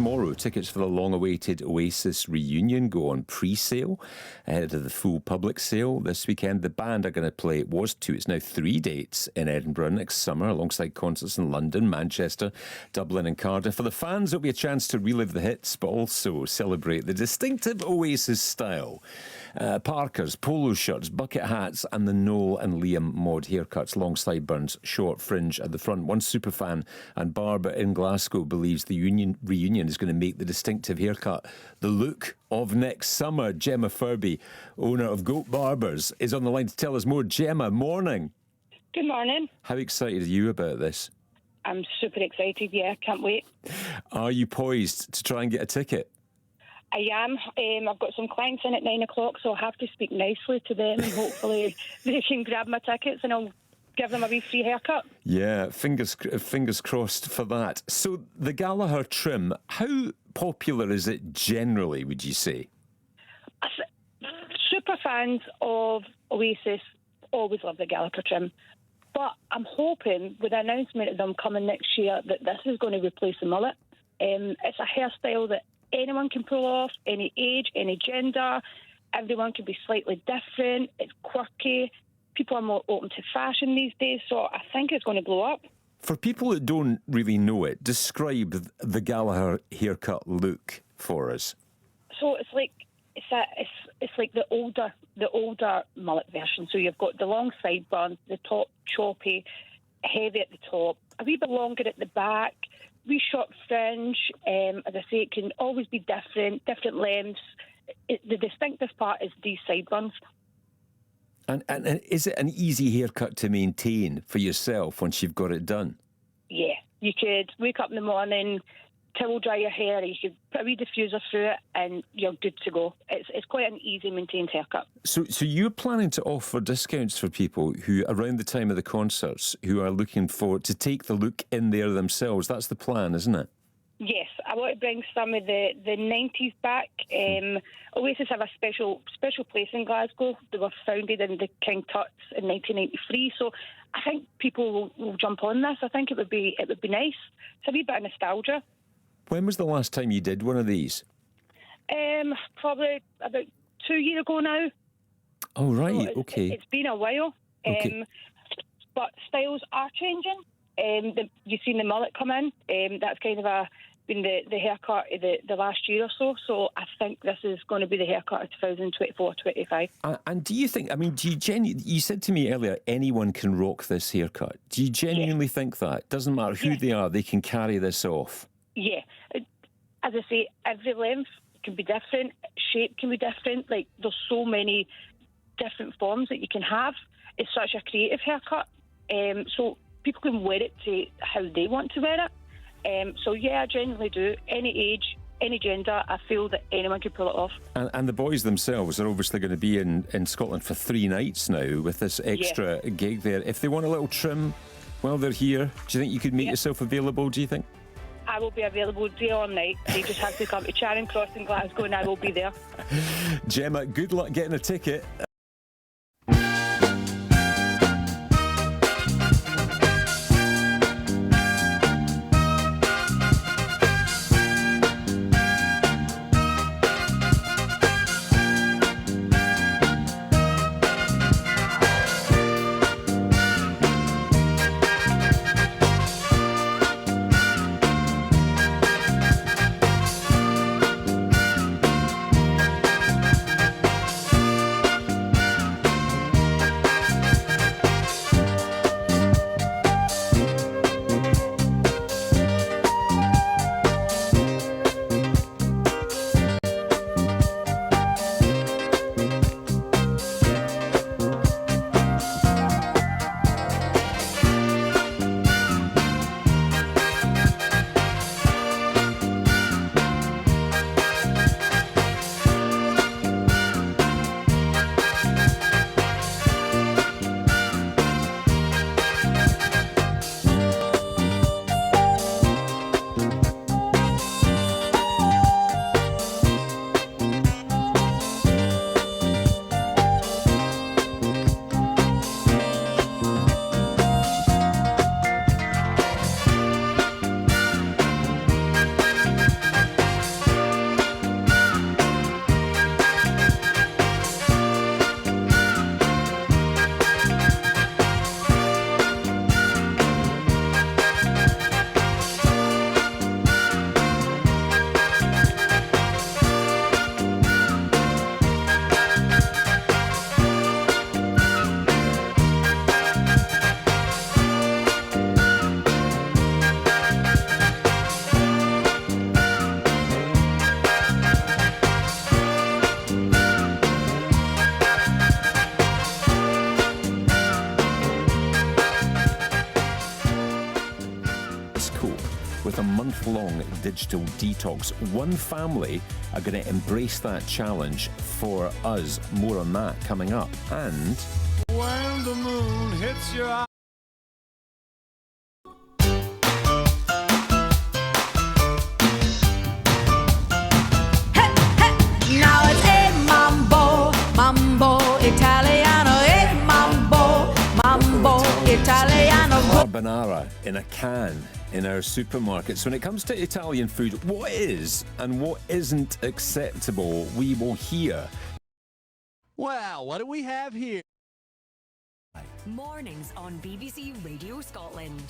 tomorrow, tickets for the long-awaited Oasis reunion go on pre-sale ahead of the full public sale this weekend. The band are going to play, it's now 3 dates in Edinburgh next summer, alongside concerts in London, Manchester, Dublin and Cardiff. For the fans, it'll be a chance to relive the hits, but also celebrate the distinctive Oasis style. Parkers, polo shirts, bucket hats and the Noel and Liam mod haircuts, long sideburns, short fringe at the front. One superfan and barber in Glasgow believes the reunion is going to make the distinctive haircut the look of next summer. Gemma Furby, owner of Goat Barbers, is on the line to tell us more. Gemma, morning. Good morning. How excited are you about this? I'm super excited, yeah, can't wait. Are you poised to try and get a ticket? I am. I've got some clients in at 9 o'clock, so I'll have to speak nicely to them and hopefully they can grab my tickets and I'll give them a wee free haircut. Yeah, fingers crossed for that. So the Gallagher trim, how popular is it generally, would you say? Super fans of Oasis always love the Gallagher trim. But I'm hoping with the announcement of them coming next year that this is going to replace the mullet. It's a hairstyle that anyone can pull off, any age, any gender. Everyone can be slightly different. It's quirky. People are more open to fashion these days, so I think it's going to blow up. For people that don't really know it, describe the Gallagher haircut look for us. So it's like the older mullet version. So you've got the long sideburns, the top choppy, heavy at the top, a wee bit longer at the back, wee short fringe. As I say, it can always be different lengths. The distinctive part is these sideburns. And is it an easy haircut to maintain for yourself once you've got it done? Yeah, you could wake up in the morning, towel dry your hair, you could put a wee diffuser through it and you're good to go. It's quite an easy maintained haircut. So you're planning to offer discounts for people who, around the time of the concerts, who are looking to take the look in there themselves. That's the plan, isn't it? Yes, I want to bring some of the 90s back. Oasis have a special place in Glasgow. They were founded in the King Tuts in 1993, so I think people will jump on this. I think it would be nice. It's a wee bit of nostalgia. When was the last time you did one of these? Probably about 2 years ago now. Oh, right, so okay. It's been a while. Okay. But styles are changing. You've seen the mullet come in. That's kind of been the haircut of the last year or so. So I think this is going to be the haircut of 2024-25. And do you think, you said to me earlier, anyone can rock this haircut. Do you genuinely think that? Doesn't matter who they are, they can carry this off? Yeah. As I say, every length can be different, shape can be different. Like, there's so many different forms that you can have. It's such a creative haircut. So people can wear it to how they want to wear it. So yeah, I genuinely do. Any age, any gender, I feel that anyone can pull it off. And the boys themselves are obviously going to be in Scotland for 3 nights now with this extra gig there. If they want a little trim while they're here, do you think you could make yourself available, do you think? I will be available day or night. They just have to come to Charing Cross in Glasgow and I will be there. Gemma, good luck getting a ticket. with a month-long digital detox. One family are going to embrace that challenge for us. More on that coming up. And When the moon hits your eye. Now it's a mambo, mambo Italiano, a mambo, mambo Italiano. carbonara in a can in our supermarkets. When it comes to Italian food, what is and what isn't acceptable, we will hear. Wow, what do we have here? Mornings on BBC Radio Scotland.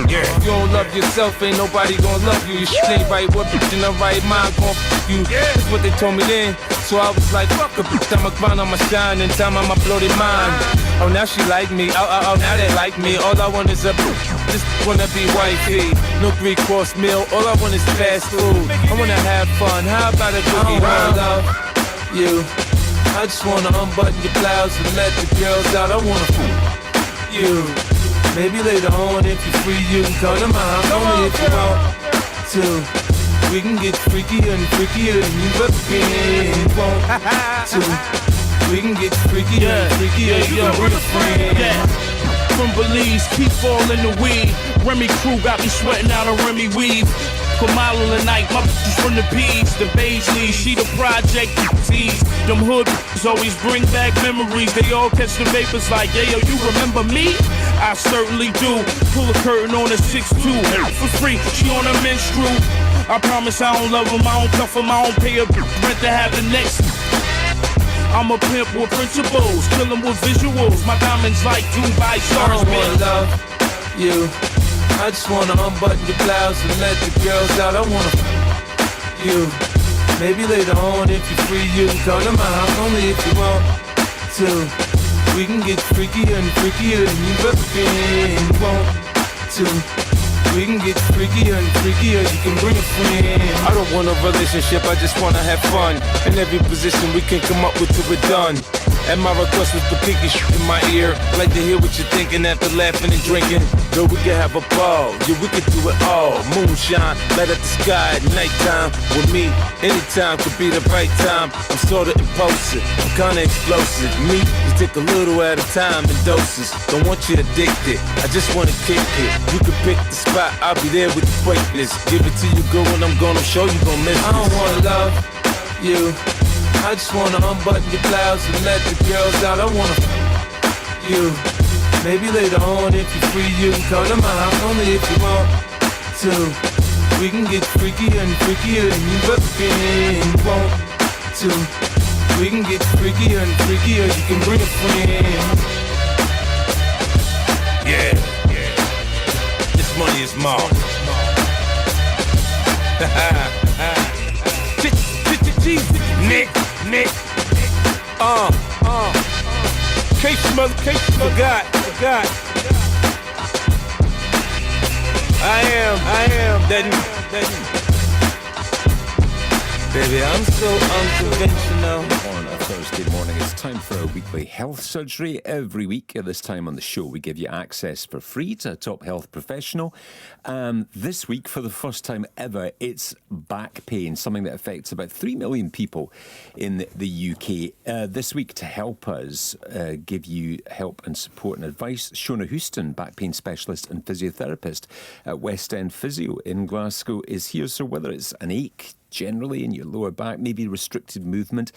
You don't love yourself, ain't nobody gonna love you. Your shit ain't right, what bitch in the right mind gon' f you? That's what they told me then. So I was like, fuck a bitch, I'ma grind on my shine, and time I'ma blow their mind. Oh, now she like me, oh, now they like me. All I want is a bitch, just wanna be wifey. No 3-course meal, all I want is fast food. I wanna have fun, how about a cookie? I love you. I just wanna unbutton your blouse and let the girls out. I wanna fool you. Maybe later on, if you're free, you can come to my house only if you want to. We can get freakier and freakier than you've ever been. Want to? We can get freakier and freakier. You can bring a friend. From Belize, keep falling the weed. Remy Crew got me sweating out a Remy weave. Kamala the night, my bitches from the P's, the Baisley, she the project tease. Them hood always bring back memories. They all catch the vapors like, yeah, yo, you remember me? I certainly do. Pull a curtain on a 6'2", for free. She on a menstrual. I promise I don't love him, I don't cuff him, I don't pay a rent to have the next. I'm a pimp with principles, kill him with visuals. My diamonds like Dubai stars, man. I love you. I just wanna unbutton your blouse and let the girls out. I wanna you. Maybe later on, if you're free, you can come to my house only if you want to. We can get freakier and freakier than you've ever been. Want to? We can get freakier and freakier. You can bring a friend. I don't want a relationship, I just wanna have fun. In every position we can come up with till we're done. And my request was to pick your shit in my ear. Like to hear what you're thinking after laughing and drinking. Girl, we can have a ball, yeah, we can do it all. Moonshine, light up the sky at nighttime. With me, anytime could be the right time. I'm sorta impulsive, I'm kinda explosive. Me, you take a little at a time in doses. Don't want you addicted, I just wanna kick it. You can pick the spot, I'll be there with the quickness. Give it to you, girl, when I'm gone, I'm sure you gon' miss this. I don't wanna love you. I just wanna unbutton your blouse and let the girls out. I wanna you. Maybe later on, if you're free, you can come to my house only if you want to. We can get freakier and freakier than you've ever been. Want to? We can get freakier and freakier. You can bring a friend. Yeah. This money is more. Nick. Case forgot. I am that. Baby, I'm so unconventional. On a Thursday morning, it's time for our weekly health surgery. Every week at this time on the show, we give you access for free to a top health professional. This week, for the first time ever, it's back pain, something that affects about 3 million people in the UK. This week, to help us give you help and support and advice, Shona Houston, back pain specialist and physiotherapist at West End Physio in Glasgow, is here. So whether it's an ache, generally in your lower back, maybe restricted movement.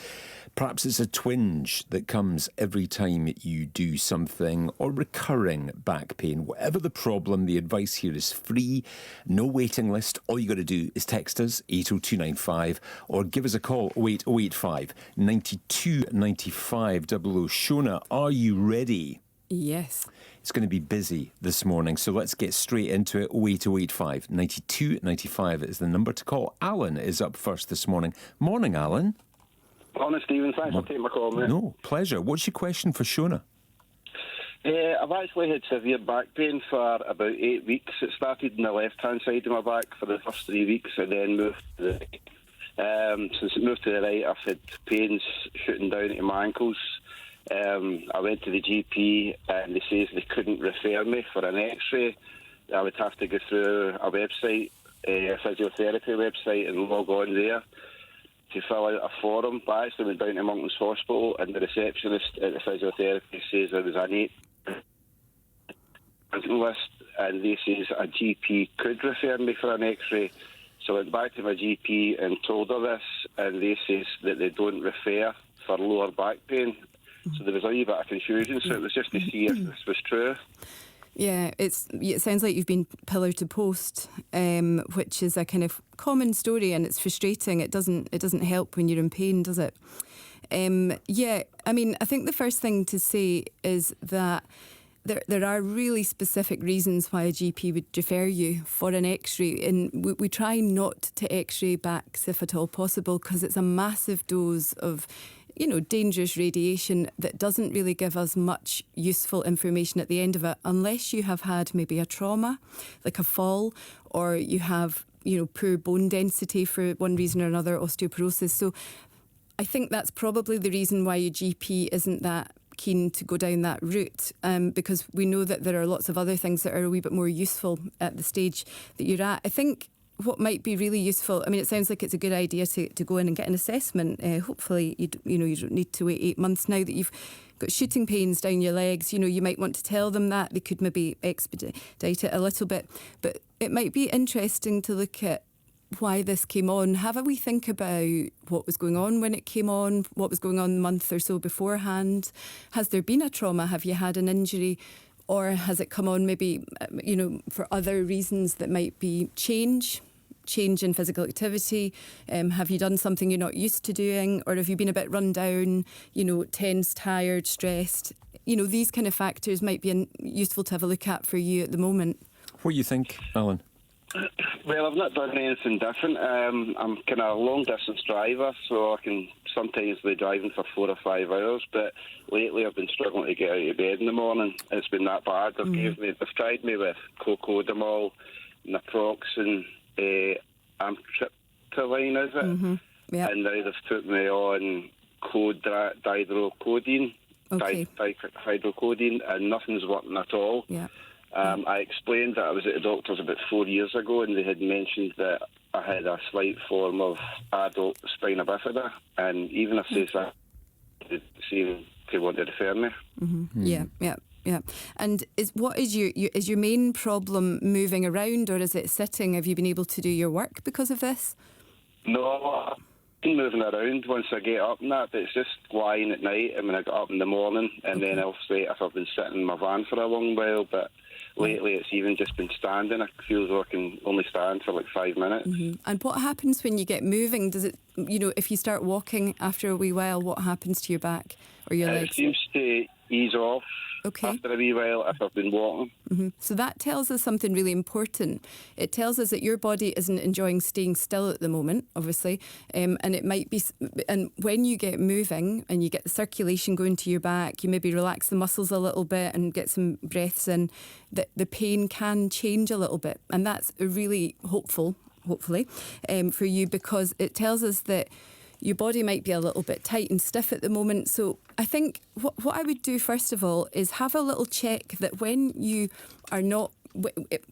Perhaps it's a twinge that comes every time you do something, or recurring back pain. Whatever the problem, the advice here is free, no waiting list. All you got to do is text us 80295 or give us a call 08085 92 95 00. Shona, are you ready? Yes. It's going to be busy this morning, so let's get straight into it. 08085 92 95 is the number to call. Alan is up first this morning. Morning, Alan. Morning, Stephen. Thanks for taking my call, mate. No, pleasure. What's your question for Shona? I've actually had severe back pain for about 8 weeks. It started on the left-hand side of my back for the first 3 weeks and then moved to the right. Since it moved to the right, I've had pains shooting down to my ankles. I went to the GP and they says they couldn't refer me for an x-ray. I would have to go through a website, a physiotherapy website, and log on there to fill out a form. But I actually went down to Monklands Hospital and the receptionist at the physiotherapy says there was an 8 list and they says a GP could refer me for an x-ray. So I went back to my GP and told her this, and they says that they don't refer for lower back pain. So there was a wee bit of confusion, so it was just to see if this was true. Yeah, it sounds like you've been pillar to post, which is a kind of common story, and it's frustrating. It doesn't help when you're in pain, does it? Yeah, I mean, I think the first thing to say is that there are really specific reasons why a GP would refer you for an x-ray, and we try not to x-ray backs if at all possible, because it's a massive dose of dangerous radiation that doesn't really give us much useful information at the end of it, unless you have had maybe a trauma, like a fall, or you have, poor bone density for one reason or another, osteoporosis. So I think that's probably the reason why your GP isn't that keen to go down that route, because we know that there are lots of other things that are a wee bit more useful at the stage that you're at. I think what might be really useful, I mean, it sounds like it's a good idea to go in and get an assessment. Hopefully, you don't need to wait 8 months now that you've got shooting pains down your legs. You might want to tell them that. They could maybe expedite it a little bit. But it might be interesting to look at why this came on. Have a wee think about what was going on when it came on, what was going on a month or so beforehand. Has there been a trauma? Have you had an injury? Or has it come on maybe, for other reasons that might be change in physical activity? Have you done something you're not used to doing? Or have you been a bit run down, tense, tired, stressed? These kind of factors might be useful to have a look at for you at the moment. What do you think, Alan? Well, I've not done anything different. I'm kind of a long-distance driver, so I can sometimes be driving for 4 or 5 hours, but lately I've been struggling to get out of bed in the morning. It's been that bad. They've tried me with cocodamol, naproxen, amitriptyline, is it? Mm-hmm. Yep. And now they've put me on dihydrocodeine, hydrocodone, and nothing's working at all. Yeah. I explained that I was at the doctor's about 4 years ago, and they had mentioned that I had a slight form of adult spina bifida, and even if they said they seem to want to refer me. Mm-hmm. Yeah. And is your main problem moving around, or is it sitting? Have you been able to do your work because of this? No, I've been moving around once I get up and that, but it's just lying at night and when I get up in the morning, and then obviously if I've been sitting in my van for a long while, but lately it's even just been standing. I feel as though I can only stand for like 5 minutes. Mm-hmm. And what happens when you get moving? Does it, if you start walking after a wee while, what happens to your back or your legs? It seems to ease off after a wee while if I've been walking. Mm-hmm. So that tells us something really important. It tells us that your body isn't enjoying staying still at the moment, obviously, and it might be. And when you get moving and you get the circulation going to your back, you maybe relax the muscles a little bit and get some breaths in. That the pain can change a little bit, and that's really hopefully, for you, because it tells us that your body might be a little bit tight and stiff at the moment. So I think what I would do first of all is have a little check that when you are not,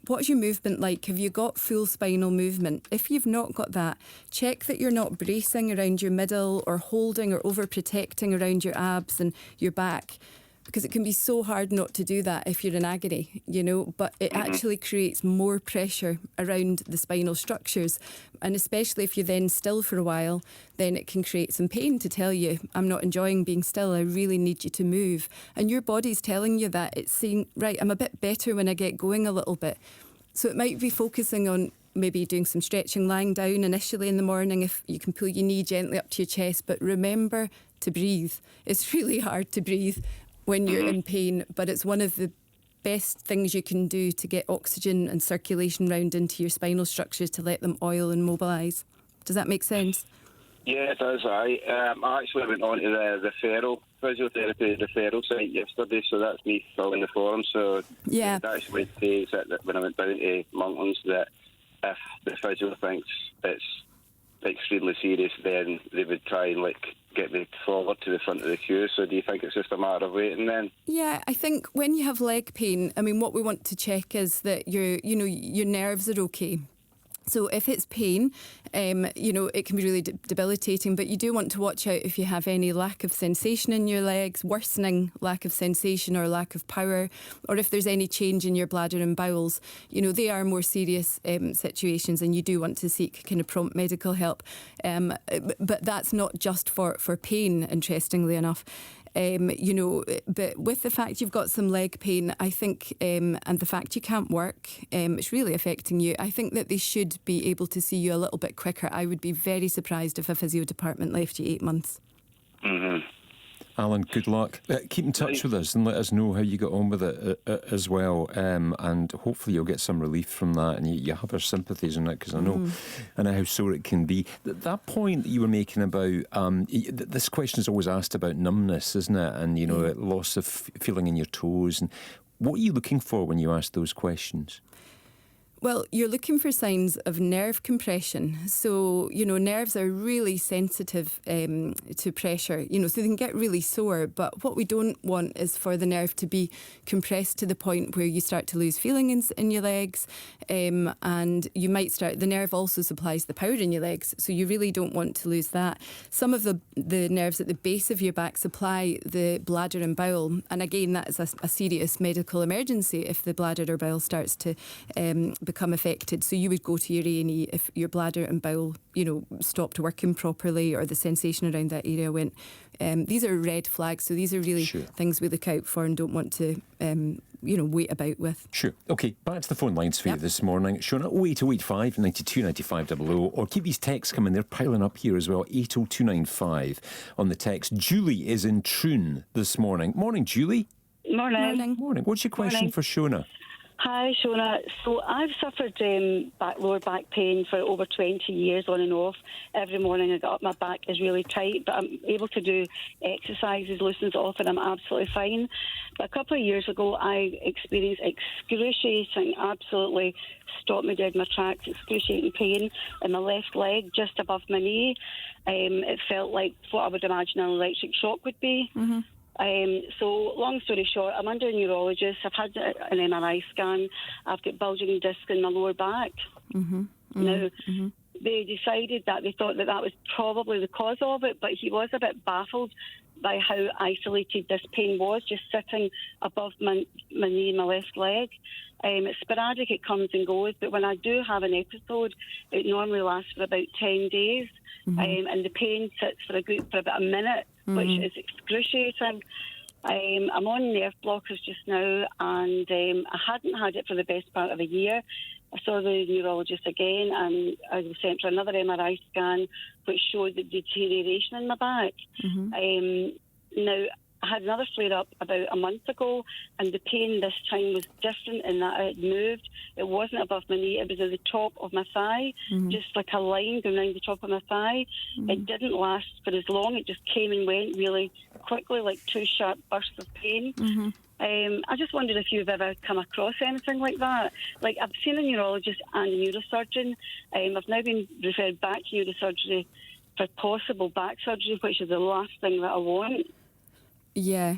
what's your movement like? Have you got full spinal movement? If you've not got that, check that you're not bracing around your middle or holding or overprotecting around your abs and your back. because it can be so hard not to do that if you're in agony, you know, but it actually creates more pressure around the spinal structures. And especially if you're then still for a while, then it can create some pain to tell you, I'm not enjoying being still, I really need you to move. And your body's telling you that. It's saying, right, I'm a bit better when I get going a little bit. So it might be focusing on maybe doing some stretching, lying down initially in the morning, if you can pull your knee gently up to your chest, but remember to breathe. It's really hard to breathe when you're in pain, but it's one of the best things you can do to get oxygen and circulation round into your spinal structures to let them oil and mobilise. Does that make sense? Yeah, it does. I actually went on to the referral physiotherapy referral site yesterday, so that's me filling the form. So yeah, it actually says that when I went down to Monklands, that if the physio thinks it's extremely serious, then they would try and get me forward to the front of the queue. So do you think it's just a matter of waiting then? Yeah, I think when you have leg pain, I mean, what we want to check is that your nerves are okay. So if it's pain, it can be really debilitating, but you do want to watch out if you have any lack of sensation in your legs, worsening lack of sensation or lack of power, or if there's any change in your bladder and bowels. You know, they are more serious situations, and you do want to seek kind of prompt medical help. But that's not just for pain, interestingly enough. But with the fact you've got some leg pain, I think, and the fact you can't work, it's really affecting you. I think that they should be able to see you a little bit quicker. I would be very surprised if a physio department left you 8 months. Alan, good luck. Keep in touch with us and let us know how you get on with it as well. And hopefully you'll get some relief from that, and you have our sympathies on it, because I know how sore it can be. That point that you were making about, this question is always asked about numbness, isn't it? And, loss of feeling in your toes. And what are you looking for when you ask those questions? Well, you're looking for signs of nerve compression. So, nerves are really sensitive to pressure, so they can get really sore. But what we don't want is for the nerve to be compressed to the point where you start to lose feeling in your legs. And you might the nerve also supplies the power in your legs. So you really don't want to lose that. Some of the nerves at the base of your back supply the bladder and bowel. And again, that is a serious medical emergency if the bladder or bowel starts to become affected. So you would go to your A&E if your bladder and bowel, stopped working properly, or the sensation around that area went. These are red flags, so these are really things we look out for and don't want to, wait about with. Sure. OK, back to the phone lines for you this morning. Shona, 08085 92 95 00, or keep these texts coming. They're piling up here as well. 80295 on the text. Julie is in Troon this morning. Morning, Julie. Morning. Morning. What's your question for Shona? Hi, Shona. So I've suffered lower back pain for over 20 years on and off. Every morning I get up, my back is really tight, but I'm able to do exercises, loosens it off, and I'm absolutely fine. But a couple of years ago, I experienced excruciating, absolutely stopped me dead in my tracks, excruciating pain in my left leg, just above my knee. It felt like what I would imagine an electric shock would be. So long story short, I'm under a neurologist. I've had an MRI scan. I've got bulging disc in my lower back. Now, they decided that they thought that was probably the cause of it, but he was a bit baffled by how isolated this pain was, just sitting above my knee, my left leg. It's sporadic, it comes and goes, but when I do have an episode, it normally lasts for about 10 days, and the pain sits for about a minute, which is excruciating. I'm on nerve blockers just now, and I hadn't had it for the best part of a year. I saw the neurologist again, and I was sent for another MRI scan, which showed the deterioration in my back. Now, I had another flare-up about a month ago, and the pain this time was different in that it moved. It wasn't above my knee, it was at the top of my thigh, just like a line going around the top of my thigh. It didn't last for as long, it just came and went really quickly, like two sharp bursts of pain. I just wondered if you've ever come across anything like that. Like, I've seen a neurologist and a neurosurgeon. I've now been referred back to neurosurgery for possible back surgery, which is the last thing that I want. Yeah,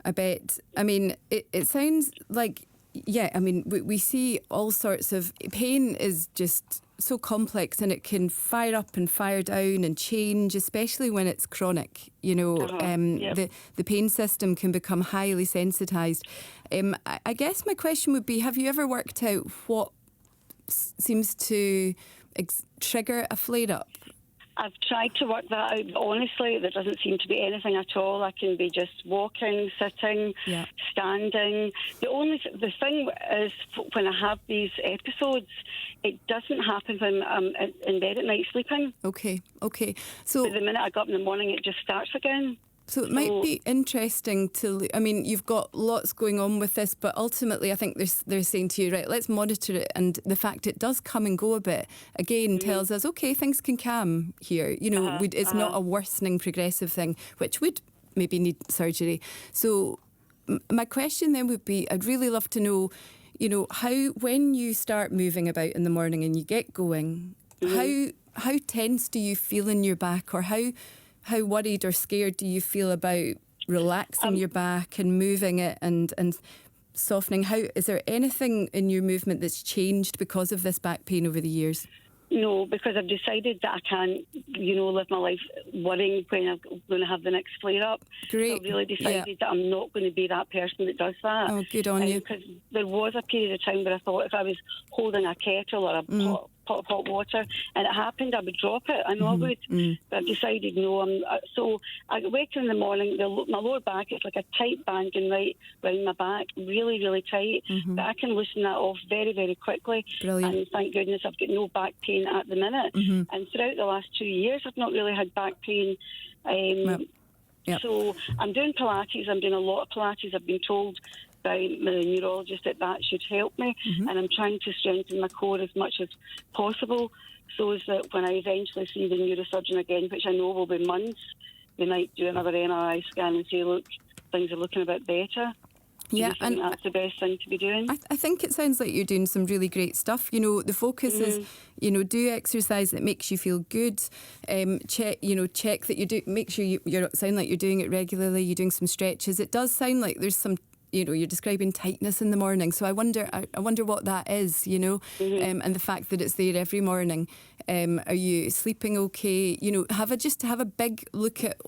I bet. I mean, it sounds like, we see all sorts of pain is just so complex, and it can fire up and fire down and change, especially when it's chronic. You know, the pain system can become highly sensitised. I guess my question would be, have you ever worked out what seems to trigger a flare-up? I've tried to work that out, but honestly, there doesn't seem to be anything at all. I can be just walking, sitting, standing. The thing is, when I have these episodes, it doesn't happen when I'm in bed at night sleeping. Okay. So but the minute I get up in the morning, it just starts again. So it might be interesting to, I mean, you've got lots going on with this, but ultimately I think they're saying to you, right, let's monitor it. And the fact it does come and go a bit, again, tells us, okay, things can calm here. You know, it's not a worsening progressive thing, which would maybe need surgery. So my question then would be, I'd really love to know, you know, when you start moving about in the morning and you get going, how tense do you feel in your back, or how worried or scared do you feel about relaxing your back and moving it and softening? Is there anything in your movement that's changed because of this back pain over the years? No, because I've decided that I can't, you know, live my life worrying when I'm going to have the next flare-up. Great. So I've really decided that I'm not going to be that person that does that. Oh, good on you. Because there was a period of time where I thought if I was holding a kettle or a pot of hot water and it happened, I would drop it. I know I would. But I've decided no. So I wake up in the morning, my lower back is like a tight band going right round my back, really, really tight. But I can loosen that off very, very quickly. Brilliant. And thank goodness I've got no back pain at the minute. And throughout the last 2 years, I've not really had back pain. So I'm doing Pilates. I'm doing a lot of Pilates. I've been told by my neurologist that should help me, and I'm trying to strengthen my core as much as possible, so as that when I eventually see the neurosurgeon again, which I know will be months, they might do another MRI scan and say, look, things are looking a bit better. Yeah, and that's the best thing to be doing. I think it sounds like you're doing some really great stuff. You know, the focus is, you know, do exercise that makes you feel good. Check that you do. Make sure you sound like you're doing it regularly. You're doing some stretches. It does sound like there's some. You know, you're describing tightness in the morning, so I wonder what that is. You know, and the fact that it's there every morning. Are you sleeping okay? You know, have a big look at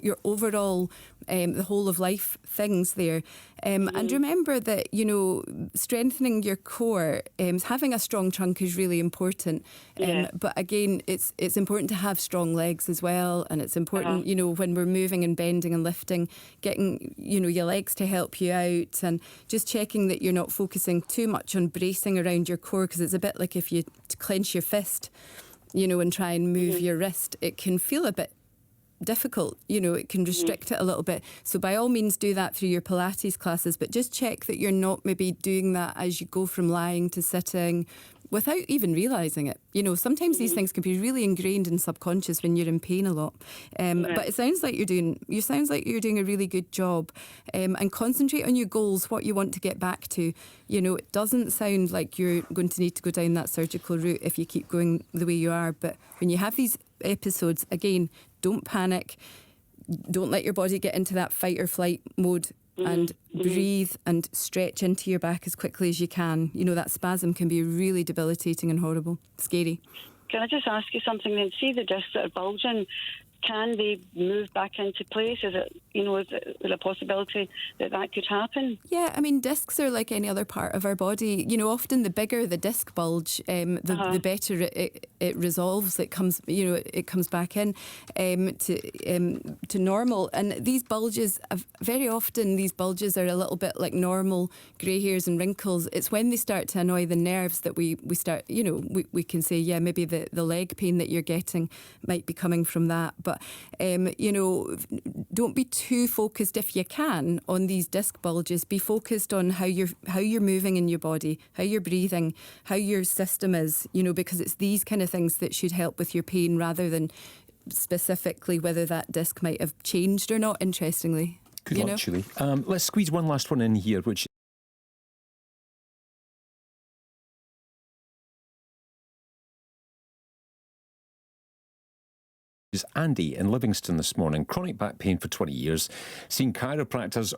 your overall, the whole of life things there. And remember that, you know, strengthening your core, having a strong trunk is really important. But again, it's important to have strong legs as well. And it's important, you know, when we're moving and bending and lifting, getting, you know, your legs to help you out, and just checking that you're not focusing too much on bracing around your core, because it's a bit like if you clench your fist, you know, and try and move your wrist, it can feel a bit difficult, you know, it can restrict it a little bit. So by all means do that through your Pilates classes, but just check that you're not maybe doing that as you go from lying to sitting without even realising it. You know, sometimes these things can be really ingrained and subconscious when you're in pain a lot. But it sounds like you're doing a really good job. And concentrate on your goals, what you want to get back to. You know, it doesn't sound like you're going to need to go down that surgical route if you keep going the way you are. But when you have these episodes, again, don't panic. Don't let your body get into that fight or flight mode. And breathe and stretch into your back as quickly as you can. You know, that spasm can be really debilitating and horrible. Scary. Can I just ask you something then? See the discs that are bulging, can they move back into place? Is it, you know, is there a possibility that could happen? Yeah, I mean, discs are like any other part of our body. You know, often the bigger the disc bulge, the better it resolves. It comes, you know, it comes back in to normal. And these bulges, very often these bulges are a little bit like normal grey hairs and wrinkles. It's when they start to annoy the nerves that we start, you know, we can say, yeah, maybe the leg pain that you're getting might be coming from that. But you know, don't be too focused, if you can, on these disc bulges. Be focused on how you're moving in your body, how you're breathing, how your system is, you know, because it's these kind of things that should help with your pain rather than specifically whether that disc might have changed or not, interestingly. Good luck, Julie. Let's squeeze one last one in here, which is Andy in Livingston this morning. Chronic back pain for 20 years. Seen chiropractors,